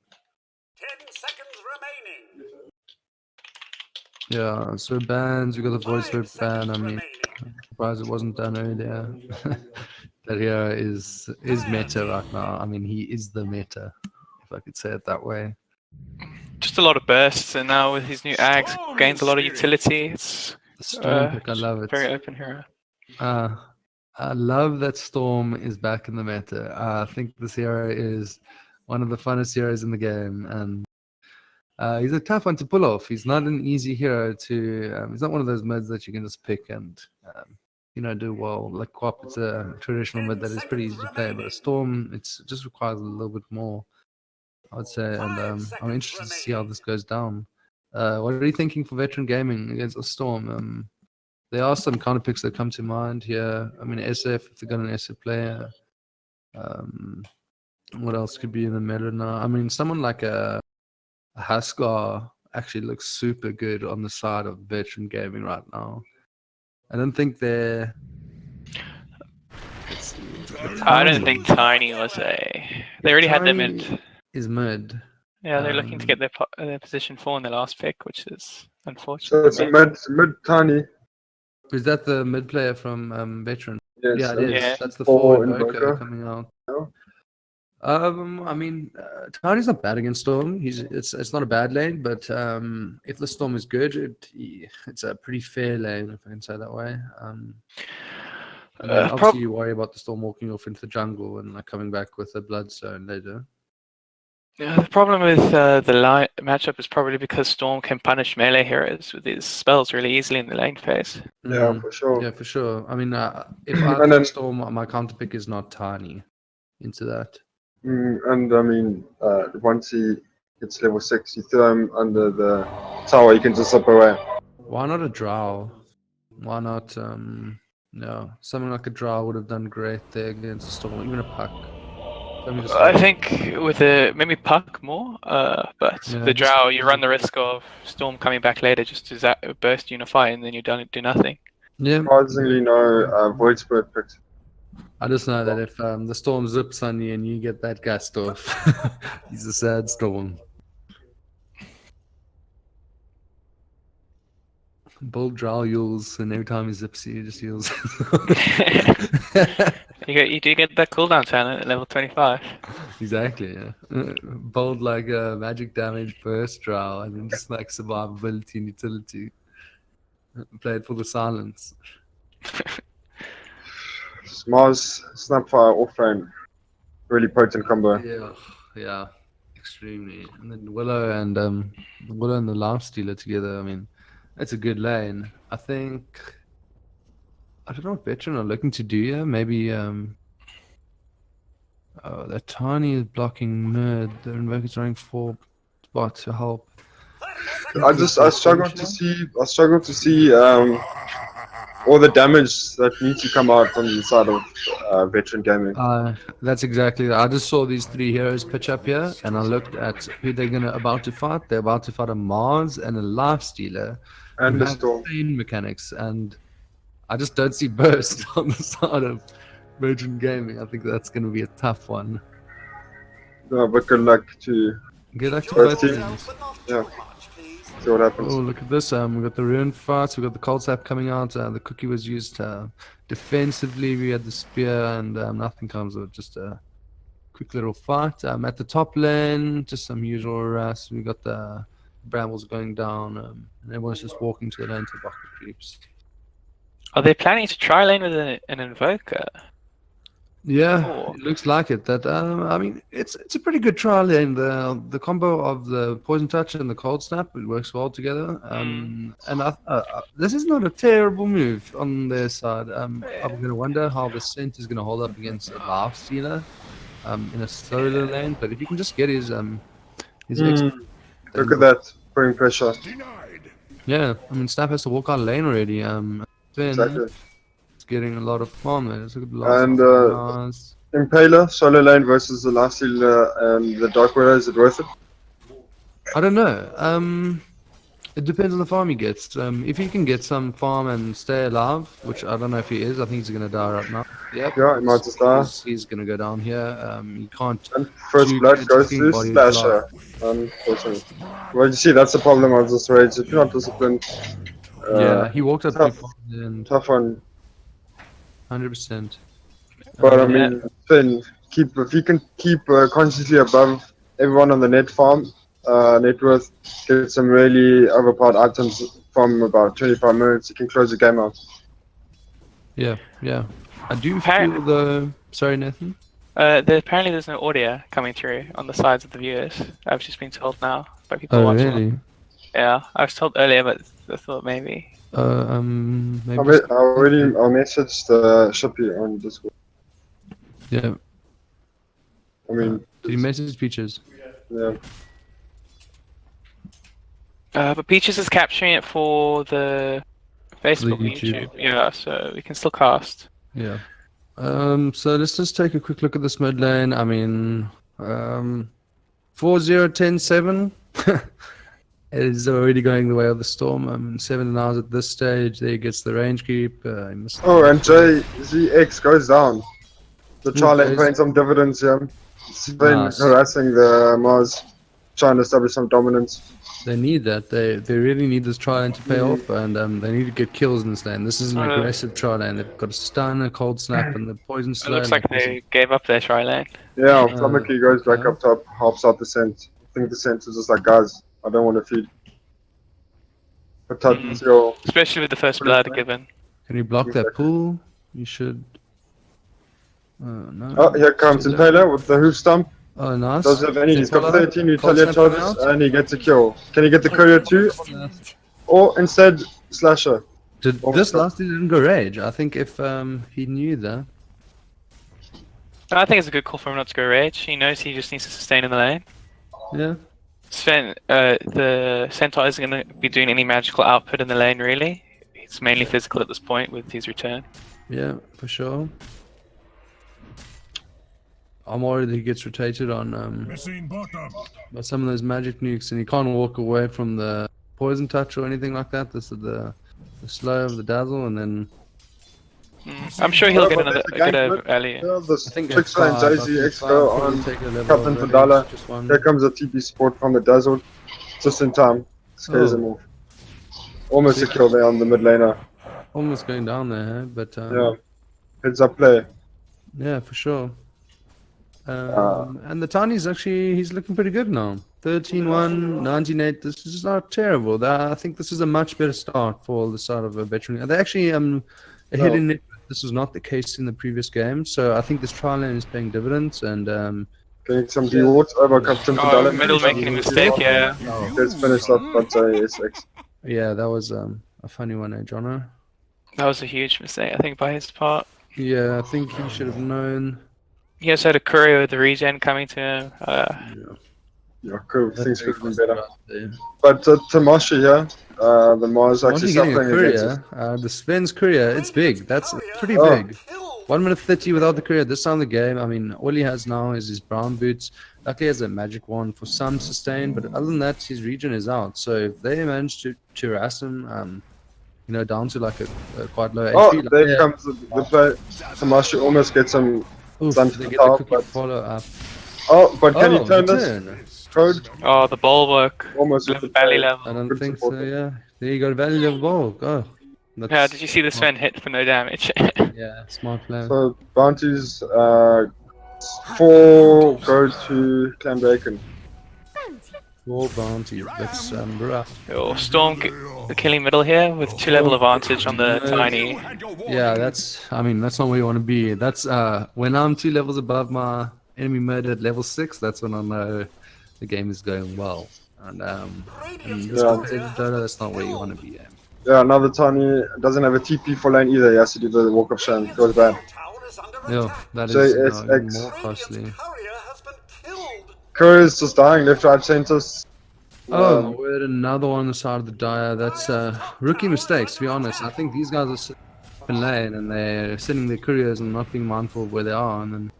10 seconds remaining. Yeah, so bans, we got the voice whip ban. I mean, I'm surprised it wasn't done earlier. That hero is meta right now. I mean, he is the meta, if I could say it that way. Just a lot of bursts, and now with his new axe, gains a lot of utility. It's The Storm pick, I love it. very open hero. I love that Storm is back in the meta. I think this hero is one of the funnest heroes in the game, and he's a tough one to pull off. He's not an easy hero to. He's not one of those mids that you can just pick and do well. Like Quap, it's a traditional mid that is pretty easy to play, but a Storm, it just requires a little bit more, I would say. And I'm interested to see how this goes down. What are you thinking for veteran gaming against the Storm? There are some counter picks that come to mind here. I mean, SF, if they got an SF player. What else could be in the meta now? I mean, someone like a Haskar actually looks super good on the side of veteran gaming right now. I don't think they're. Let's see. I don't think Tiny was a. They already had their mid. Is mid. Yeah, they're looking to get their position 4 in the last pick, which is unfortunate. So it's a mid tiny. Is that the mid player from veteran? Yes, Yeah, it is. Yeah. That's the 4 4 Invoker. Invoker coming out. Yeah. I mean, Tiny's not bad against Storm. It's not a bad lane, but if the Storm is good, it's a pretty fair lane, if I can say that way. And then obviously you worry about the Storm walking off into the jungle and like coming back with a Bloodstone later. Yeah, the problem with the matchup is probably because Storm can punish melee heroes with his spells really easily in the lane phase. Yeah, for sure. Yeah, for sure. I mean, if I play Storm, my counter pick is not Tiny into that. And I mean, once he gets level 6, you throw him under the tower, you can just zip away. Why not a Drow? Why not, no, something like a Drow would have done great there against a Storm, even a Puck. I think with maybe Puck more, but Yeah, the Drow, you run the risk of Storm coming back later just to burst Unify and then you don't do nothing. Yeah. Surprisingly, no Void Spirit picked. I just know that if the Storm zips on you and you get that gassed off, he's a sad Storm. Bold Drow heals, and every time he zips you, he just heals. You do get that cooldown turn at level 25. Exactly, yeah. Bold like magic damage, burst Drow, and then just like survivability and utility. Play it for the silence. Mars, Snapfire, offlane. Really potent combo. Yeah, extremely. And then Willow and the Lifestealer together, I mean, that's a good lane. I think, I don't know what veteran are looking to do here. Maybe, that Tiny is blocking mid. The Invoker's running 4 spots to help. I struggle to see all the damage that needs to come out on the side of veteran gaming. That's exactly that. I just saw these 3 heroes pitch up here, and I looked at who they're about to fight. They're about to fight a Mars and a Lifestealer. And who the have Storm. insane mechanics, and I just don't see burst on the side of veteran gaming. I think that's going to be a tough one. No, but good luck to both teams. Yeah. See what happens. Oh, look at this. We got the Ruin fights. We got the Cold Snap coming out. The Cookie was used defensively. We had the Spear, and nothing comes of it. Just a quick little fight. At the top lane, just some usual harass. We got the Brambles going down, and everyone's just walking to the lane to block the creeps. Are they planning to try lane with an Invoker? Yeah, it looks like it. That I mean, it's a pretty good trial lane. The combo of the Poison Touch and the Cold Snap, it works well together. And this is not a terrible move on their side. I'm going to wonder how the Scent is going to hold up against a Lifestealer in a solo lane. But if you can just get his look at that, putting pressure. Yeah, I mean, Snap has to walk out lane already. Exactly. It's getting a lot of farm there. It's a good And Impaler, solo lane versus the Lifestealer and the Dark Widow, is it worth it? I don't know. It depends on the farm he gets. If he can get some farm and stay alive, which I don't know if he is, I think he's going to die right now. Yep. Yeah, he might just die. He's going to go down here. He can't. And first blood goes to Splasher. Unfortunately. Well, you see, that's the problem of this raid. If you're not disciplined. Yeah, he walked up tough, too far and tough one. 100%. But I mean, Finn, if you can keep constantly above everyone on the net farm, net worth, get some really overpowered items from about 25 minutes, you can close the game out. Yeah. I do feel the. Sorry, Nathan? Apparently there's no audio coming through on the sides of the viewers. I've just been told now by people watching. Really? Yeah, I was told earlier, but I thought maybe. Maybe. I'll message the Shippy on Discord. Yeah. I mean. Did you message Peaches? Yeah. But Peaches is capturing it for the Facebook and YouTube. YouTube. Yeah, so we can still cast. Yeah. So let's just take a quick look at this mid lane. I mean, 4-0-10-7 is already going the way of the storm. I mean, 7 hours at this stage. There he gets the range creep. He missed the Oh, and range creep. JZX goes down. The trial lane Jay's- paying some dividends here. Sven Nice. harassing the Mars, trying to establish some dominance. They need that. They really need this tri lane to pay off, and they need to get kills in this lane. This is an aggressive tri lane. They've got a stun, a cold snap, and the poison It slow. looks like they gave up their tri lane. Yeah, Flamaki goes back okay. up top, helps out the scent. I think the scent is just like, guys, I don't want to feed. Protect your... Especially with the first blood given. Can you block that pool? You should. No. Oh, here comes Should Impaler with the hoof stump. Oh, nice. Doesn't have any. He's got Follow. 13 Cold Italia snap coming charges out. and he gets a kill. Can he get the courier too? Or instead, Slasher? This last dude didn't go rage. I think if he knew that. I think it's a good call for him not to go rage. He knows he just needs to sustain in the lane. Yeah. Sven, the Centaur isn't going to be doing any magical output in the lane, really. It's mainly physical at this point with his return. Yeah, for sure. I'm worried that he gets rotated on by some of those magic nukes, and he can't walk away from the poison touch or anything like that. This is the slow of the dazzle, and then I'm sure he'll get But another there's a good gank alley. Yeah, the I think Trickster and F5, JZX F5 go probably on take a level Captain already, Fadala. just one. Here comes a TP support from the Dazzled. Just in time. Scares Oh. him off. Almost a kill there on the mid laner. Almost going down there, huh? But Yeah. Heads up play. yeah, for sure. And the Tiny's actually, he's looking pretty good now. 13-1, 19-8. This is not terrible. I think this is a much better start for the side of a veteran. They actually ahead in it. This was not the case in the previous game, so I think this trial lane is paying dividends. And Getting some rewards over Captain Oh, Fadala. middle making a mistake, yeah. Gets finished off by JSX. yeah, that was a funny one, Jono. That was a huge mistake, I think, by his part. Yeah, I think he should have known. He also had a courier with the regen coming to him. Yeah, cool. Things could have been better. There. But Tamashi here, the Mars Once actually you're getting a suffering against us. courier, the Sven's courier, it's big. That's pretty Oh. big. 1 minute 30 without the courier. This time of the game, I mean, all he has now is his brown boots. Luckily, he has a magic wand for some sustain, but other than that, his regen is out. So if they manage to harass him, down to like a quite low Oh, HP. like, there yeah. comes the play. Tamashi almost gets some. Oof, Sun they get top, the quick but- follow up. Oh, but can he Oh, turn the this turn. code? Oh, the bulwark. Almost with the Valley play. level. I don't Good think so, support. yeah. There you go, value level ball. Go. Yeah, did you see the Sven hit for no damage? Yeah, smart play. So bounties, 4 go to Clan Bacon. 4 bounties. That's rough. Oh, Storm killing middle here with 2 level advantage on the Tiny. Yeah, that's not where you want to be. That's when I'm 2 levels above my enemy mid at level 6, that's when I know the game is going well. And in this Yeah. competitive Dota, that's not where you want to be. Yeah, another Tiny doesn't have a TP for lane either. He has to do the walk of shame. Goes bad. Yeah, that is JSX. more costly. Courier's just dying left, right, center. Oh, we're at another one on the side of the Dire. That's rookie mistakes, to be honest. I think these guys are sitting up in lane and they're sending their couriers and not being mindful of where they are. And then,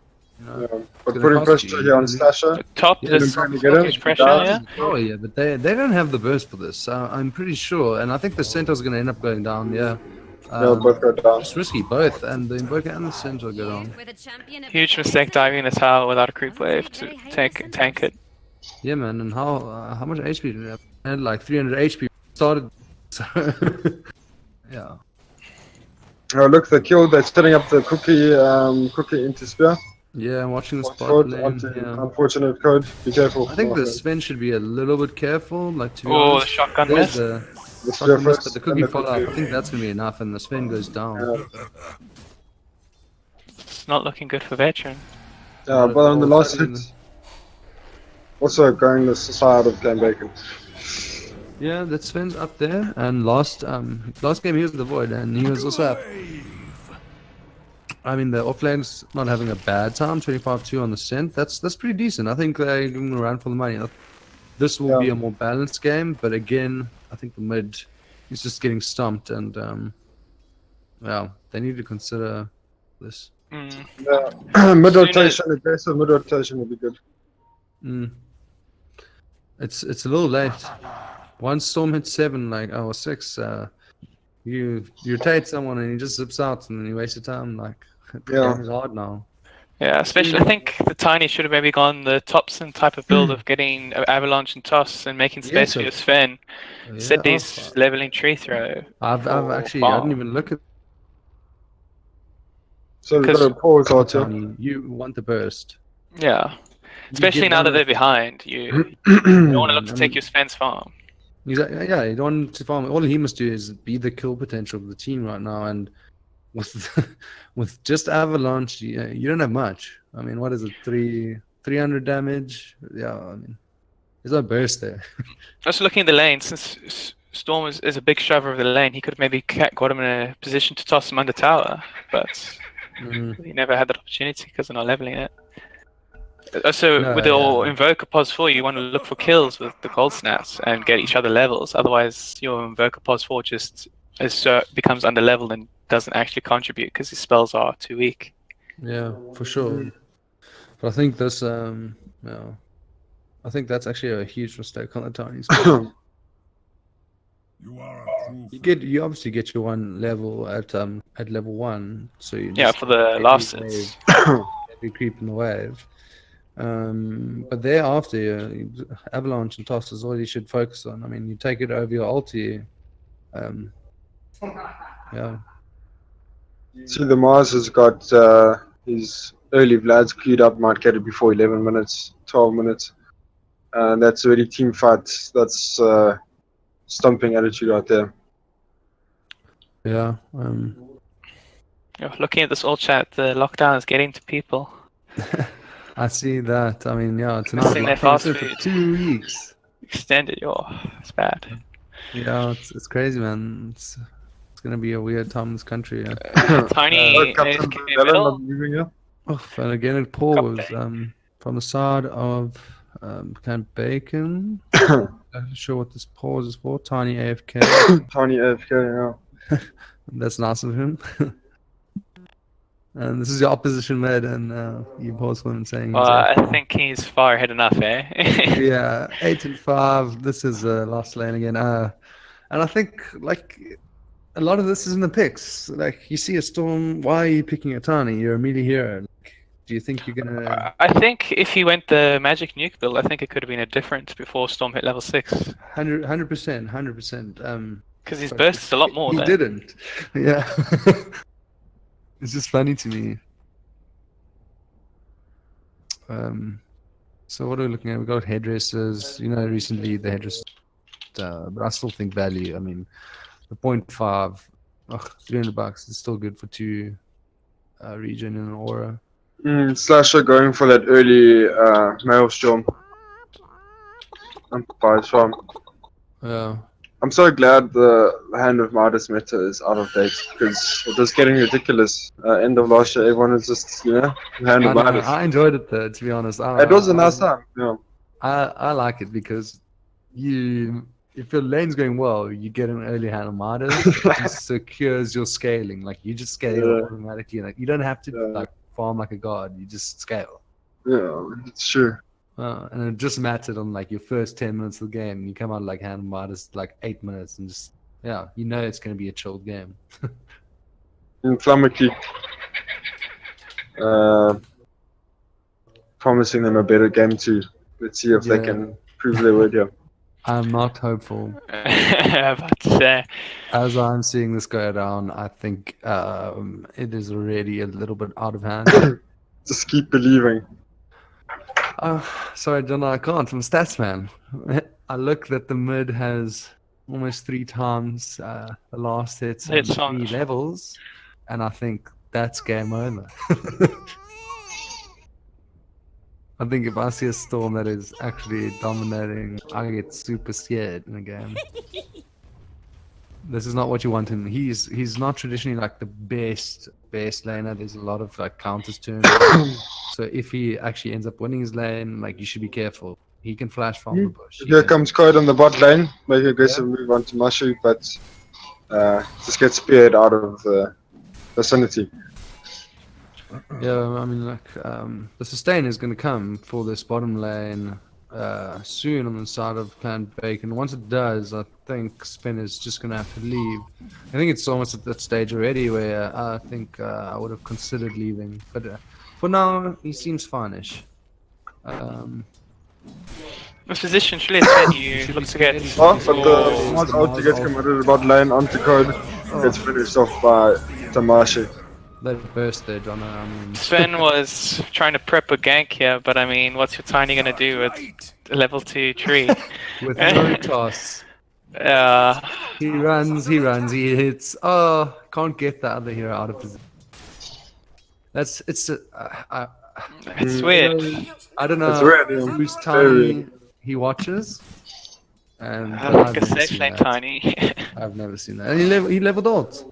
But gonna putting cost pressure you. here on Slasher. Top, Yeah, there's trying to get him. huge pressure, Down. yeah? oh yeah, but they don't have the burst for this. I'm pretty sure, and I think the Centaur's going to end up going down. Yeah, Yeah, both go down. it's risky, both, and the Invoker and the Centaur go down. Huge mistake diving in the tower without a creep wave to tank it. Yeah, man. And how much HP did we have? I had like 300 HP. Started. So yeah. Oh, look, the kill. They're setting up the cookie into spear. Yeah, I'm watching the spot Short, lane. onto Yeah. unfortunate code. Be careful. I think the Sven should be a little bit careful. Like to be Oh, the honest. shotgun There's miss. the The spear shotgun miss, first. but the and cookie the follow up. I cookie. think that's gonna be enough, and the Sven goes down. Yeah. It's not looking good for veteran. Yeah, but on the last hit, also going the side of Clan Bacon. Yeah, that Sven's up there, and last game he was the Void, and he was also up. I mean, the offlane's not having a bad time, 25-2 on the cent. That's pretty decent. I think they're going around for the money. this will be a more balanced game. But again, I think the mid is just getting stumped, and they need to consider this. Yeah. Mid rotation, aggressive mid rotation would be good. It's a little late. Once Storm hits 7, or 6, you rotate someone and he just zips out, and then you waste your time. Like, the game is hard now. Yeah, especially I think the Tiny should have maybe gone the Thompson type of build of getting Avalanche and Toss and making space for your Sven. Said these leveling tree throw. I've actually I didn't even look at. So we've got to pause out here. Tiny, you want the burst. Yeah, especially now that they're behind. You don't want to look to take your Sven's farm. Exactly. Yeah, you don't want to farm. All he must do is be the kill potential of the team right now, and with just Avalanche, you don't have much. I mean, what is it? 300 damage? Yeah, I mean, there's no burst there. Just looking at the lane, since Storm is a big shover of the lane, he could have maybe got him in a position to toss him under tower, but he never had that opportunity because they're not leveling it. Also, with your Invoker Pos 4, you want to look for kills with the Cold Snaps and get each other levels. Otherwise, your Invoker Pos 4 just becomes underleveled and doesn't actually contribute because his spells are too weak. Yeah, for sure. But I think this, I think that's actually a huge mistake on the Tinies. You obviously get your one level at level 1, so you for the last hits. Every creep in the wave. But thereafter, Avalanche and Toss is all you should focus on. I mean, you take it over your ulti. See, the Mars has got his early Vlads queued up, might get it before 11 minutes, 12 minutes. And that's already team fight. That's stumping attitude out there. Yeah. Looking at this old chat, the lockdown is getting to people. I see that. I mean, tonight their fast for food. 2 weeks. Extended, it's bad. Yeah, it's crazy, man. It's gonna be a weird time in this country. Yeah. Tiny middle. And again, it paused from the side of Camp Bacon. I'm not sure what this pause is for. Tiny AFK. Tiny AFK, yeah. That's nice of him. And this is your opposition mid, and you pause for him saying. I think he's far ahead enough, eh? Yeah, 8-5. This is last lane again. And I think a lot of this is in the picks. Like, you see a Storm, why are you picking a Tiny? You're a melee hero. Like, do you think you're gonna? I think if he went the Magic Nuke build, I think it could have been a difference before Storm hit level 6. 100%. Because his burst is a lot more. He didn't. Yeah. It's just funny to me. So what are we looking at? We got headdresses. Recently the headdress, but I still think value. I mean, the 0.5, $300 is still good for 2 regen and an aura. Slasher going for that early Maelstrom. Yeah. I'm so glad the Hand of Midas meta is out of date because it was getting ridiculous. End of last year, everyone was just, Hand of Midas. I enjoyed it though, to be honest. It was a nice time, yeah. I like it because if your lane's going well, you get an early Hand of Midas. It just secures your scaling. Like, you just scale automatically. Like, you don't have to farm like a god. You just scale. Yeah, it's true. And it just mattered on your first 10 minutes of the game. You come out Hand of Midas 8 minutes and just it's going to be a chilled game. Inflammatory. Promising them a better game too. Let's see if they can prove their word here. I'm not hopeful. About to say. As I'm seeing this go down, I think it is already a little bit out of hand. Just keep believing. Sorry, John, I can't. I'm a stats man. I look that the mid has almost 3 times the last hits and 3 levels, and I think that's game over. I think if I see a Storm that is actually dominating, I get super scared in a game. This is not what you want him. He's not traditionally the best laner. There's a lot of counters to him. So if he actually ends up winning his lane, you should be careful. he can flash from the bush. He Here can- comes Code on the bot lane. Make an aggressive move onto Mashi, but just gets speared out of the vicinity. Yeah, I mean, like, the sustain is going to come for this bottom lane soon on the side of Clan Bacon. Once it does, I think Spin is just going to have to leave. I think it's almost at that stage already where I think I would have considered leaving. But for now, he seems fine-ish. This position should let you look to get. Oh, but the Mars ulti gets committed to the bot lane onto Code. Gets finished off by Tamashi. They burst there, Donna. I mean, Sven was trying to prep a gank here, but I mean, what's your Tiny gonna do with a level 2 tree? with no toss. He runs, he hits. Oh, can't get the other hero out of position. It's weird. I don't know It's weird, yeah. whose Very Tiny he watches. And Like I've a never safe seen lane that. Tiny. I've never seen that. And he leveled out.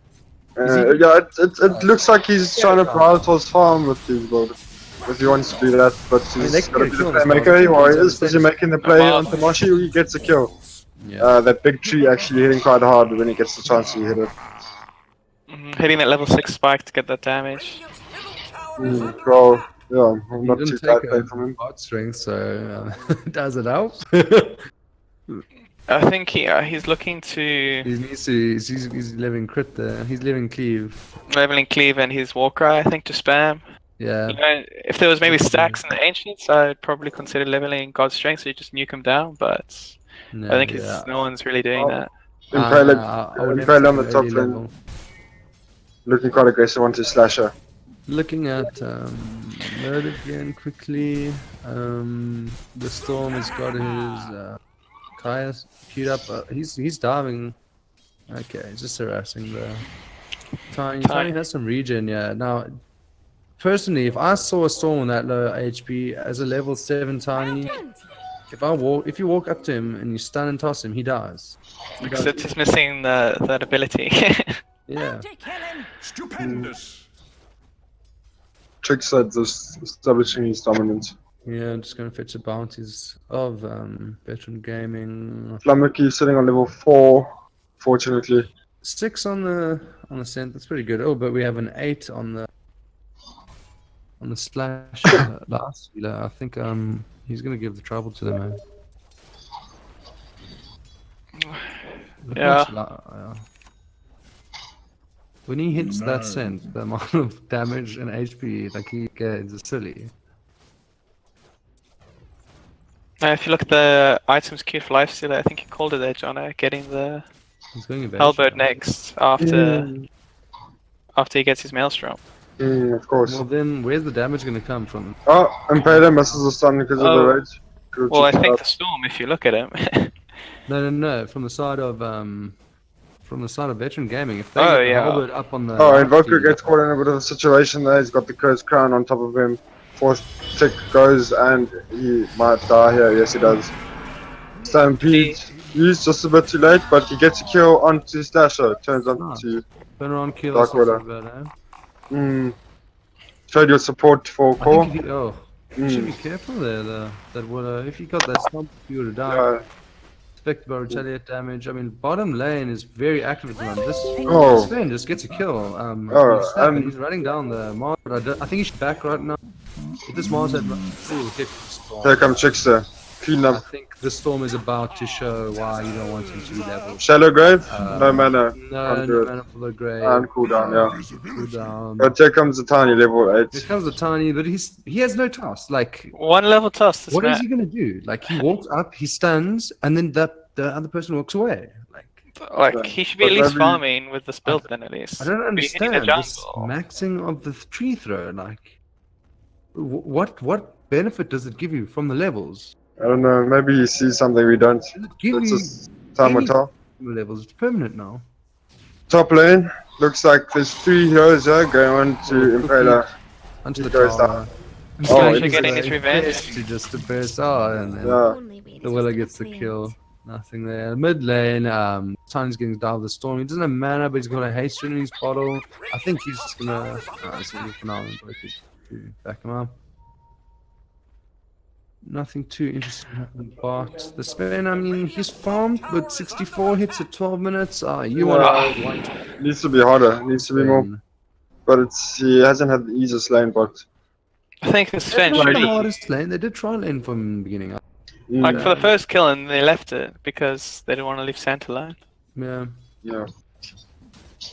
Yeah, it looks like he's trying to prioritize farm with these builds. If he wants to do that, but mean, he's they can got to get be a the kill as well. playmaker. Or They can is he making the play Well- on Tamashi or he gets a kill? Yeah. That big tree actually hitting quite hard when he gets the chance to hit it. Hitting that level 6 spike to get that damage. Well, yeah, I'm He not didn't too tight take play a from him. bot string, so does it help? I think he's looking to He needs to. He's living crit there. He's living cleave. leveling Cleave and his Warcry, I think, to spam. Yeah. You know, if there was maybe stacks in the Ancients, I'd probably consider leveling God's Strength, so you just nuke him down, but No, I think yeah. no one's really doing that. I would never Impale on the take top early lane. level. Looking quite aggressive onto Slasher. Looking at Murd again quickly. The Storm has got his Kaya queued up. He's diving. Okay, he's just harassing the Tiny has some regen, yeah. Now, personally, if I saw a Storm on that low HP as a level 7 Tiny, if you walk up to him and you stun and toss him, he dies. Because it's just missing that ability. Yeah. Stupendous. Tricks at this establishing his dominance. Yeah, I'm just gonna fetch the bounties of veteran gaming. Flammaki sitting on level 4, fortunately. 6 on the scent. That's pretty good. Oh, but we have an 8 on the slash last healer. I think he's gonna give the trouble to the man. Yeah. When he hits that scent, the amount of damage and HP like he gets is silly. If you look at the items queue for Lifestealer, I think you called it there, John, getting the He's going Halberd next after he gets his Maelstrom. Of course. Well then, where's the damage gonna come from? Oh, Impaler misses the stun because of the rage. Good Well, I check think out. the Storm, if you look at him. No. From the side of veteran gaming. If they Oh, get yeah. Halberd up on the. Oh, Invoker left, gets caught in a bit of a situation there. He's got the cursed crown on top of him. Fourth tick goes and he might die here. Yes, he does. Stampede used just a bit too late, but he gets a kill onto Slasher. Turns onto turn around, kill. Dark That's not Widow. so bad, eh? Trade your support for I core. think if you, you should be careful there. That would if you got that stomp, you would have died. Uh, Affected by retaliate damage. I mean, bottom lane is very active at the moment. Oh. This Sven just gets a kill. He's running down the Mars, but I think he should back right now. If this Mars had get Storm. here comes Trickster. Clean I up. think the Storm is about to show why you don't want him to be leveled. Shallow grave? No mana. No, Can't do no it. mana for the grave. And cooldown, yeah. Cool down. But here comes the tiny level Here 8. comes the Tiny, but he has no task. Like, One level toss. This what man. is he gonna do? Like, he walks up, he stuns, and then the other person walks away. Like, he should be at But least maybe- farming with this build then, at least. I don't Be hitting understand the this jungle. maxing of the tree throw. Like, what benefit does it give you from the levels? I don't know, maybe he sees something we don't. Does it give It's you just time will any- tell. the levels? It's permanent now. Top lane, looks like there's 3 heroes here going on to Impaler. Onto He the goes tower. down. He's Oh, going he's to getting the his revenge. quest to just the first and then Yeah. the Willa gets the kill. Nothing there. Mid lane, Tiny's getting down with the storm. He doesn't have mana, but he's got a haste in his bottle. I think he's just gonna. It's gonna be phenomenal to back him up. nothing too interesting happened. But the Spain, I mean, he's farmed, but 64 hits at 12 minutes. You want Needs to be harder. Needs to be more. Spain. But he hasn't had the easiest lane, but I think the Sven Not should the be hardest lane. They did try lane from the beginning. like for the first kill, and they left it because they didn't want to leave Santa alone. Yeah. yeah.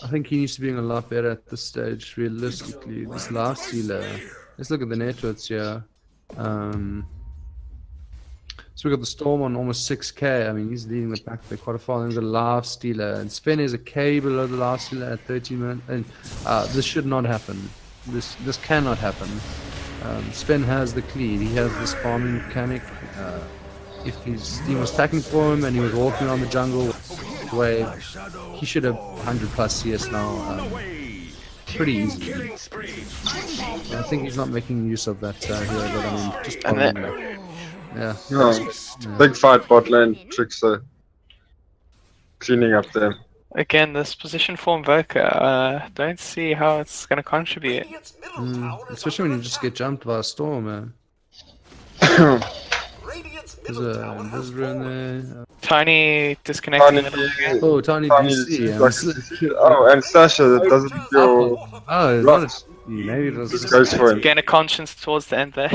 I think he needs to be doing a lot better at this stage, realistically. This last sealer. Let's look at the net worths here. So we got the Storm on almost 6k. I mean, he's leading the pack by quite a far. Then we've got Lav Stealer. And Sven is a K below the last Stealer at 13 minutes. And this should not happen. This cannot happen. Sven has the clean. He has this farming mechanic. If his team was attacking for him and he was walking around the jungle wave, he should have 100 plus CS now. Pretty easily. I think he's not making use of that here, but I mean, just following that. Yeah. Big fight bot lane, Trickster. Cleaning up there. Again, this position for Invoker, don't see how it's going to contribute. Especially when you just get jumped by a storm, man. There's a visitor in there. Tiny disconnecting. Oh, Tiny DC. Oh, and Sasha that doesn't feel. Oh, it's not a, maybe it was Just goes for him. Gain a conscience towards the end there.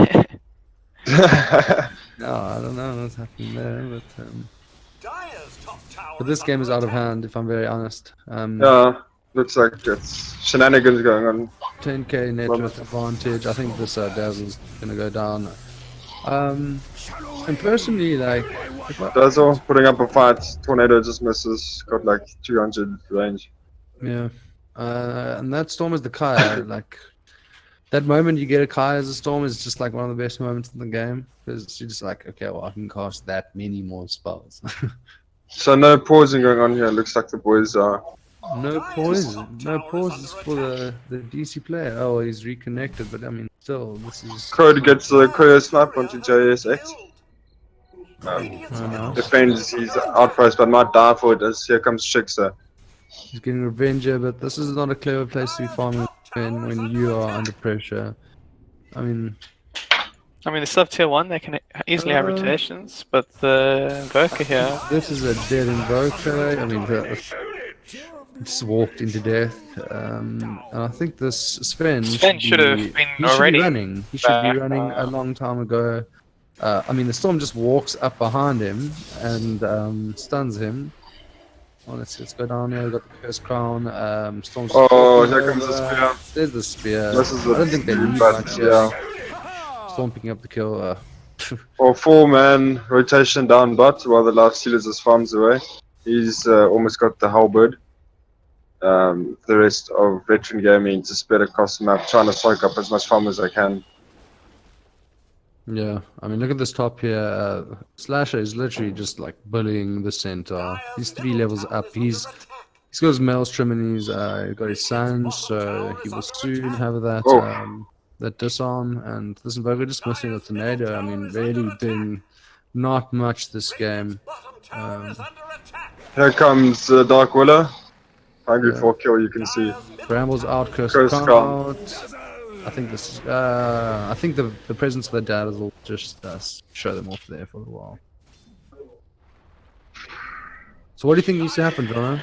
No, I don't know what's happening there, but this game is out of hand, if I'm very honest. Yeah, looks like it's shenanigans going on. 10k net worth advantage. I think this Dazzle's gonna go down. And personally, like, Dazzle putting up a fight, Tornado just misses, got like 200 range. Yeah, and that Storm is the Kaya. Like, that moment you get a Kaya as a Storm is just like one of the best moments in the game, because you're just like, okay, well, I can cast that many more spells. So no pausing going on here. Looks like the boys are. No poison. No pauses for the DC player. Oh, he's reconnected, but I mean, still, this is. Code gets the Cryo snipe onto JSX. Nice. Defends his outpost, but might die for it as here comes Trickster. He's getting revenge here, but this is not a clever place to be farming when you are under pressure. I mean, they still have tier 1, they can easily have rotations, but the Invoker here. This is a dead Invoker. I mean, just walked into death. And I think this Sven should have been already running. He should be running a long time ago. I mean, the Storm just walks up behind him and stuns him. Oh, let's go down here. We've got the Curse Crown. Storm's Oh, here comes the spear. There's the spear. This is I don't think they need but much. yeah. Storm picking up the kill. Or 4-man rotation down bot while the last Steelers just farms away. He's almost got the halberd. The rest of veteran gaming to spread across the map, trying to soak up as much farm as I can. Yeah, I mean, look at this top here. Slasher is literally just like bullying the center. He's 3 levels up. He's got his Maelstrom and he's got his Sands, so he will soon have that that disarm. And this Invoker just missing a tornado. I mean, really doing not much this game. Here comes Dark Willow. Hungry for kill, you can see. Brambles out, Curse Crown out. I think this. I think the presence of the Dazzle will just show them off there for a while. So what do you think needs to happen, Jono?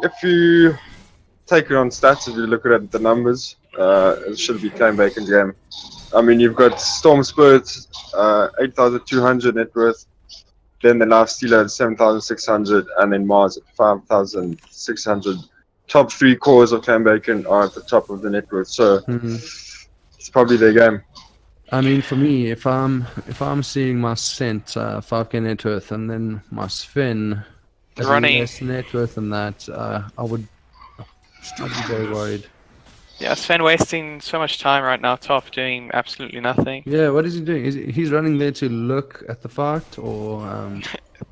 If you take it on stats, if you look at the numbers, it should be Claim Bacon's game. I mean, you've got Storm Spirit, 8,200 net worth. Then the Life Stealer at 7,600, and then Mars at 5,600. Top 3 cores of Clan Bacon are at the top of the net worth, so it's probably their game. I mean, for me, if I'm seeing my Scent 5k net worth and then my Sven running less net worth than that, I'd be very worried. Yeah, Sven wasting so much time right now, top, doing absolutely nothing. Yeah, what is he doing? He's running there to look at the fight, or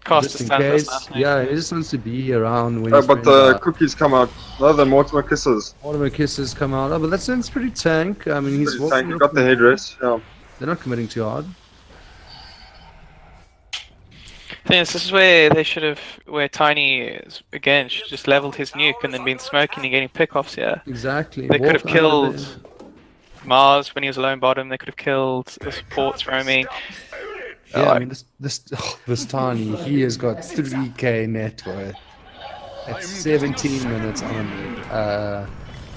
Cost just in to case? stand Yeah, he just wants to be around when. But the cookies come out. No, the Mortimer Kisses. Mortimer Kisses come out. Oh, but that sounds pretty tank. I mean, he's Pretty tank. Got the headdress. Yeah. They're not committing too hard. This is where they should have, where Tiny is, again should just leveled his nuke and then been smoking and getting pickoffs here. Exactly. They could have killed. Mars, when he was alone bottom, they could have killed the supports roaming. Yeah, I mean this Tiny, he has got 3k net worth. At 17 minutes on it.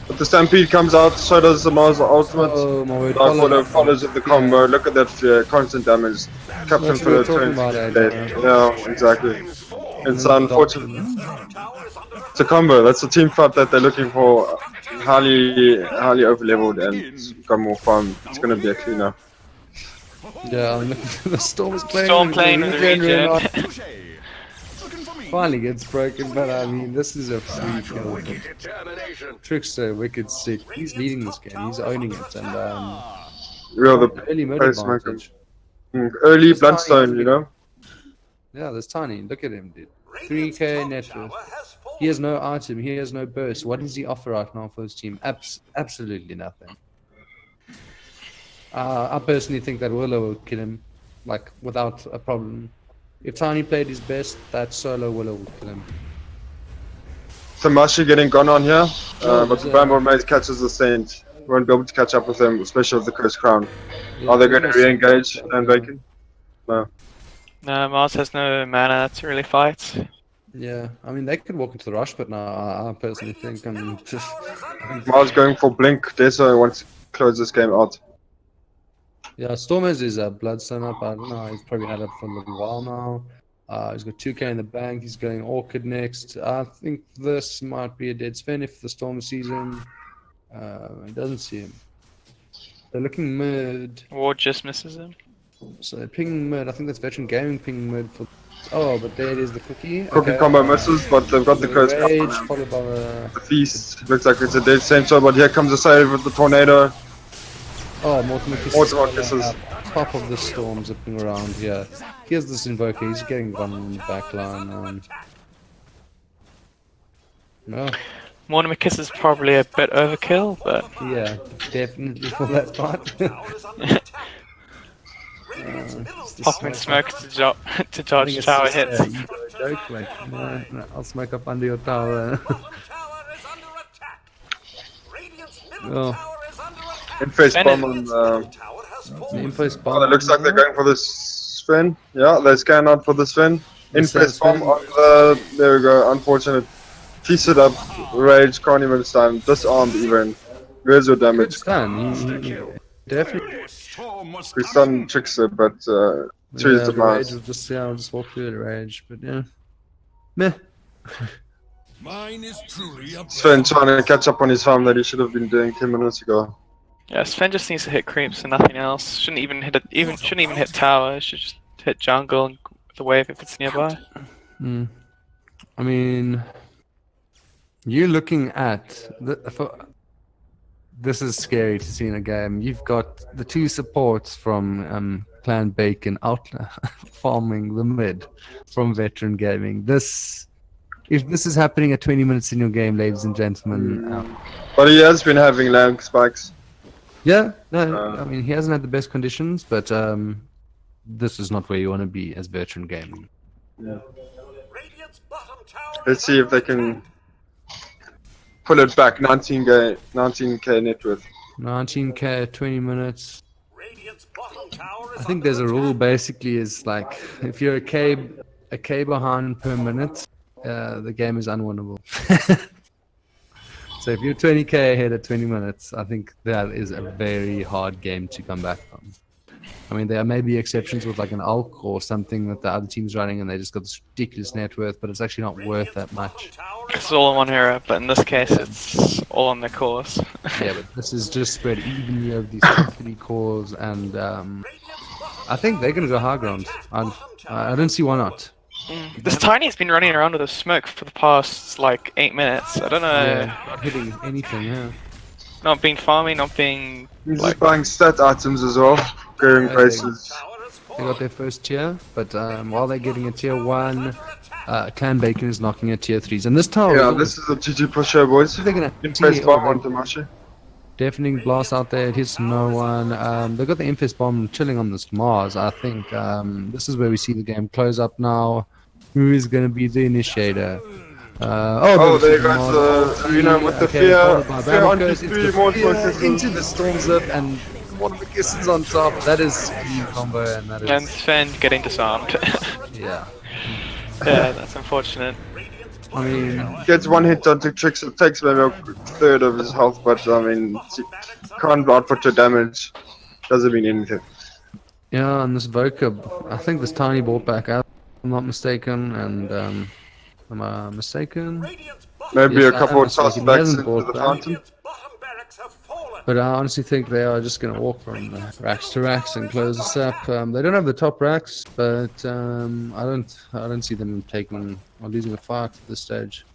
But the Stampede comes out, so does the Mars ultimate. Oh my word! Follows with the combo. Yeah. Look at that constant damage. Captain That's for what the we're turn. talking about, Yeah, exactly. It's unfortunate. It's a combo. That's the team fight that they're looking for. Highly over-leveled and got more farm. It's gonna be a cleaner. Yeah, I'm looking for the Storm is playing. Storm playing with the regen. Finally gets broken, but I mean, this is a free kill. Trickster, wicked sick. He's leading this game. He's owning it, and Real the early mid pacemaker. advantage. Early Bloodstone, you know. Yeah, there's Tiny. Look at him, dude. 3k net worth. He has no item. He has no burst. What does he offer right now for his team? Absolutely nothing. I personally think that Willow will kill him, like, without a problem. If Tiny played his best, that solo Willow will kill him. Tamashi getting gone on here, Oh, but the Bramble Maze catches the Saint. Won't be able to catch up with him, especially with the Cursed Crown. Yeah, Are they going to there's no re-engage support. and Bacon? No. No, Mars has no mana to really fight. Yeah, I mean, they could walk into the rush, but no, I personally think Mars going for Blink. Deso wants to close this game out. Yeah, Stormers is a Bloodstone up. I don't know. He's probably had it for a little while now. He's got 2k in the bank. He's going Orchid next. I think this might be a dead Sven if the Storm sees him. He doesn't see him. They're looking mid. Ward just misses him. So they're pinging mid. I think that's Veteran Gaming pinging mid for. Oh, but there it is, the cookie. Cookie Okay. combo misses, but they've got the Cursed Rage, Crown. followed by the. The Feast looks like it's a dead Saint, but here comes the save with the Tornado. Oh, Mortimer Kisses. Mortimer Kisses. Top of the storm zipping around here. Here's this Invoker. He's getting one in the back line. No. Mortimer Kiss is probably a bit overkill, but Yeah, definitely for that part. popping smoke to I dodge think it's tower just, hits. Joke, like, no, I'll smoke up under your tower. Oh, In-face Bennett. bomb on. the Infos Oh, bomb. it looks like they're going for this Sven. Yeah, they scan out for the Sven. In-face Sven. bomb on the. There we go. Unfortunate. Piece it up. Rage. Can't even stand. Disarmed even. Where's your Good damage? stun. He definitely. We stun Trickster, but to his Yeah, the demise. rage will just, yeah, I'll just walk through the rage, but yeah. Meh. Mine is truly a Sven trying to catch up on his farm that he should have been doing 10 minutes ago. Yeah, Sven just needs to hit creeps and nothing else. Shouldn't even hit tower. Should just hit jungle and the wave if it's nearby. I mean, you're looking at this is scary to see in a game. You've got the two supports from Clan Bacon out farming the mid from Veteran Gaming. If this is happening at 20 minutes in your game, ladies and gentlemen, But he has been having lamp spikes. yeah, no, I mean he hasn't had the best conditions, but this is not where you want to be as Veteran Gaming. Let's see if they can pull it back. 19k net worth. 19k at 20 minutes. I think there's a rule basically is like if you're a K behind per minute, the game is unwinnable. So if you're 20k ahead at 20 minutes, I think that is a very hard game to come back from. I mean, there may be exceptions with like an Ulk or something that the other team's running and they just got this ridiculous net worth, but it's actually not worth that much. It's all on one hero, but in this case, it's all on the course. Yeah, but this is just spread evenly over these 3 cores, and I think they're going to go high ground. I don't see why not. This Tiny's been running around with a smoke for the past like 8 minutes. I don't know. Yeah, not hitting anything, yeah. Not being farming, not being He's like. just buying stat items as well. Going Okay. places. They got their first tier, but while they're getting a tier 1, Clan Bacon is knocking at tier 3s. And this tower, Yeah, this is a GG push here, boys. they're going to In-face bomb on Tamashi. deafening blast out there. It hits no one. They've got the Infest bomb chilling on this Mars. I think this is where we see the game close up now. Who is going to be the initiator? Oh, there goes the arena with the fear. Fear on goes T3, into more the fear, choices. into the storm zip, and one of the kisses on top. That is clean combo, and that And is Sven getting disarmed. yeah. Yeah, that's unfortunate. I mean, Gets one hit onto tricks, it takes maybe a third of his health, but I mean, can't output your damage. Doesn't mean anything. yeah, and this Voka, I think this Tiny bought back out, if I'm not mistaken, and am I mistaken? Maybe Yes, a I couple am of toss mistaken. He backs hasn't into bought the back. fountain. But I honestly think they are just going to walk from racks to racks and close this up. They don't have the top racks, but I don't see them taking or losing a fight at this stage.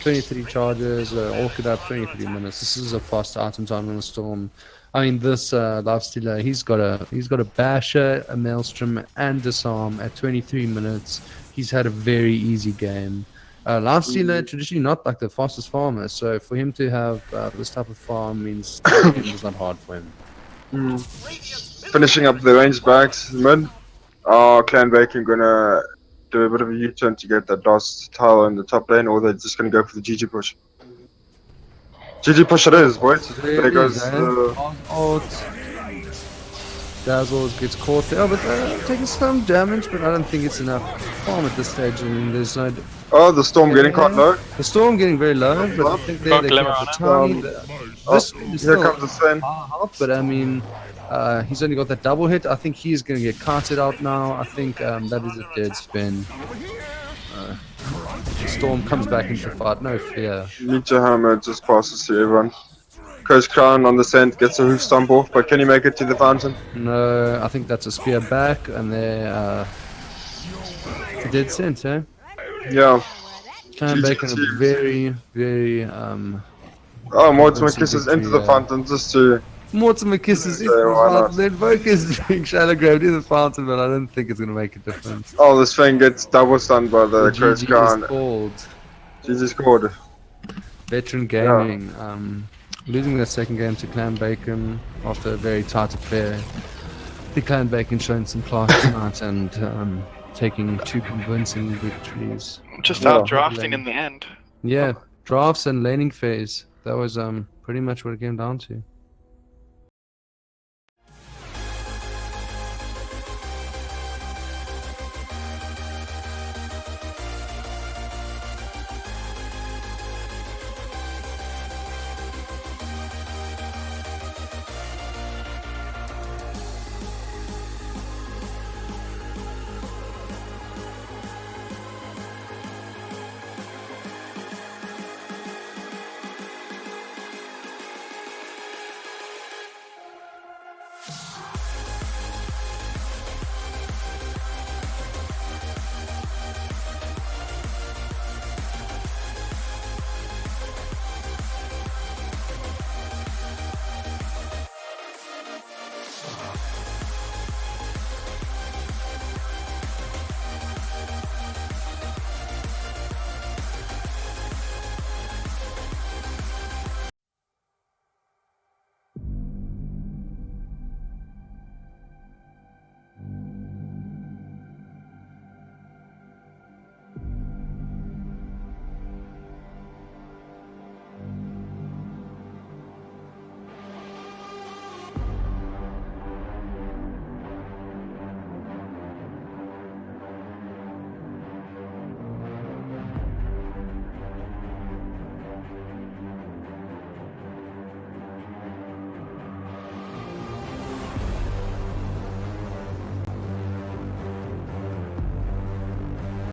23 charges, Orchid up 23 minutes. This is a fast item time in the storm. I mean, this Lifestealer, he's got a basher, a maelstrom, and disarm at 23 minutes. He's had a very easy game. Lifestealer traditionally not like the fastest farmer, so for him to have this type of farm means it's not hard for him. Finishing up the range backs mid. Oh, Clan Bacon gonna do a bit of a U-turn to get that last tile in the top lane, or they're just gonna go for the GG push. GG push it is, boys. There goes Ult. Dazzles gets caught there, but taking some damage, but I don't think it's enough farm at this stage. I mean, there's no. Oh, the storm getting quite low. The storm getting very low, but I think they can have the tiny. This is Here still comes the Sven. help, but I mean, he's only got that double hit. I think he's going to get carted out now. I think that is a dead spin. Storm comes back into the fight, no fear. Nietzsche Hammer just passes to everyone. Coach Crown on the scent gets a hoof stomp off, but can he make it to the fountain? No, I think that's a spear back, and they're a dead scent, eh? Yeah. Clan Bacon are very, very Oh, Mortimer kisses into the fountain just to. Mortimer kisses into Yeah, the why not? fountain. Then Voka's being shallow grabbed in the fountain, but I don't think it's gonna make a difference. Oh, this thing gets double stunned by the Coach GG Crown. is called. GG scored. Veteran Gaming, losing their second game to Clan Bacon after a very tight affair. The Clan Bacon showing some class tonight and taking 2 convincing victories. Just out drafting in the end. Yeah, drafts and laning phase. That was pretty much what it came down to.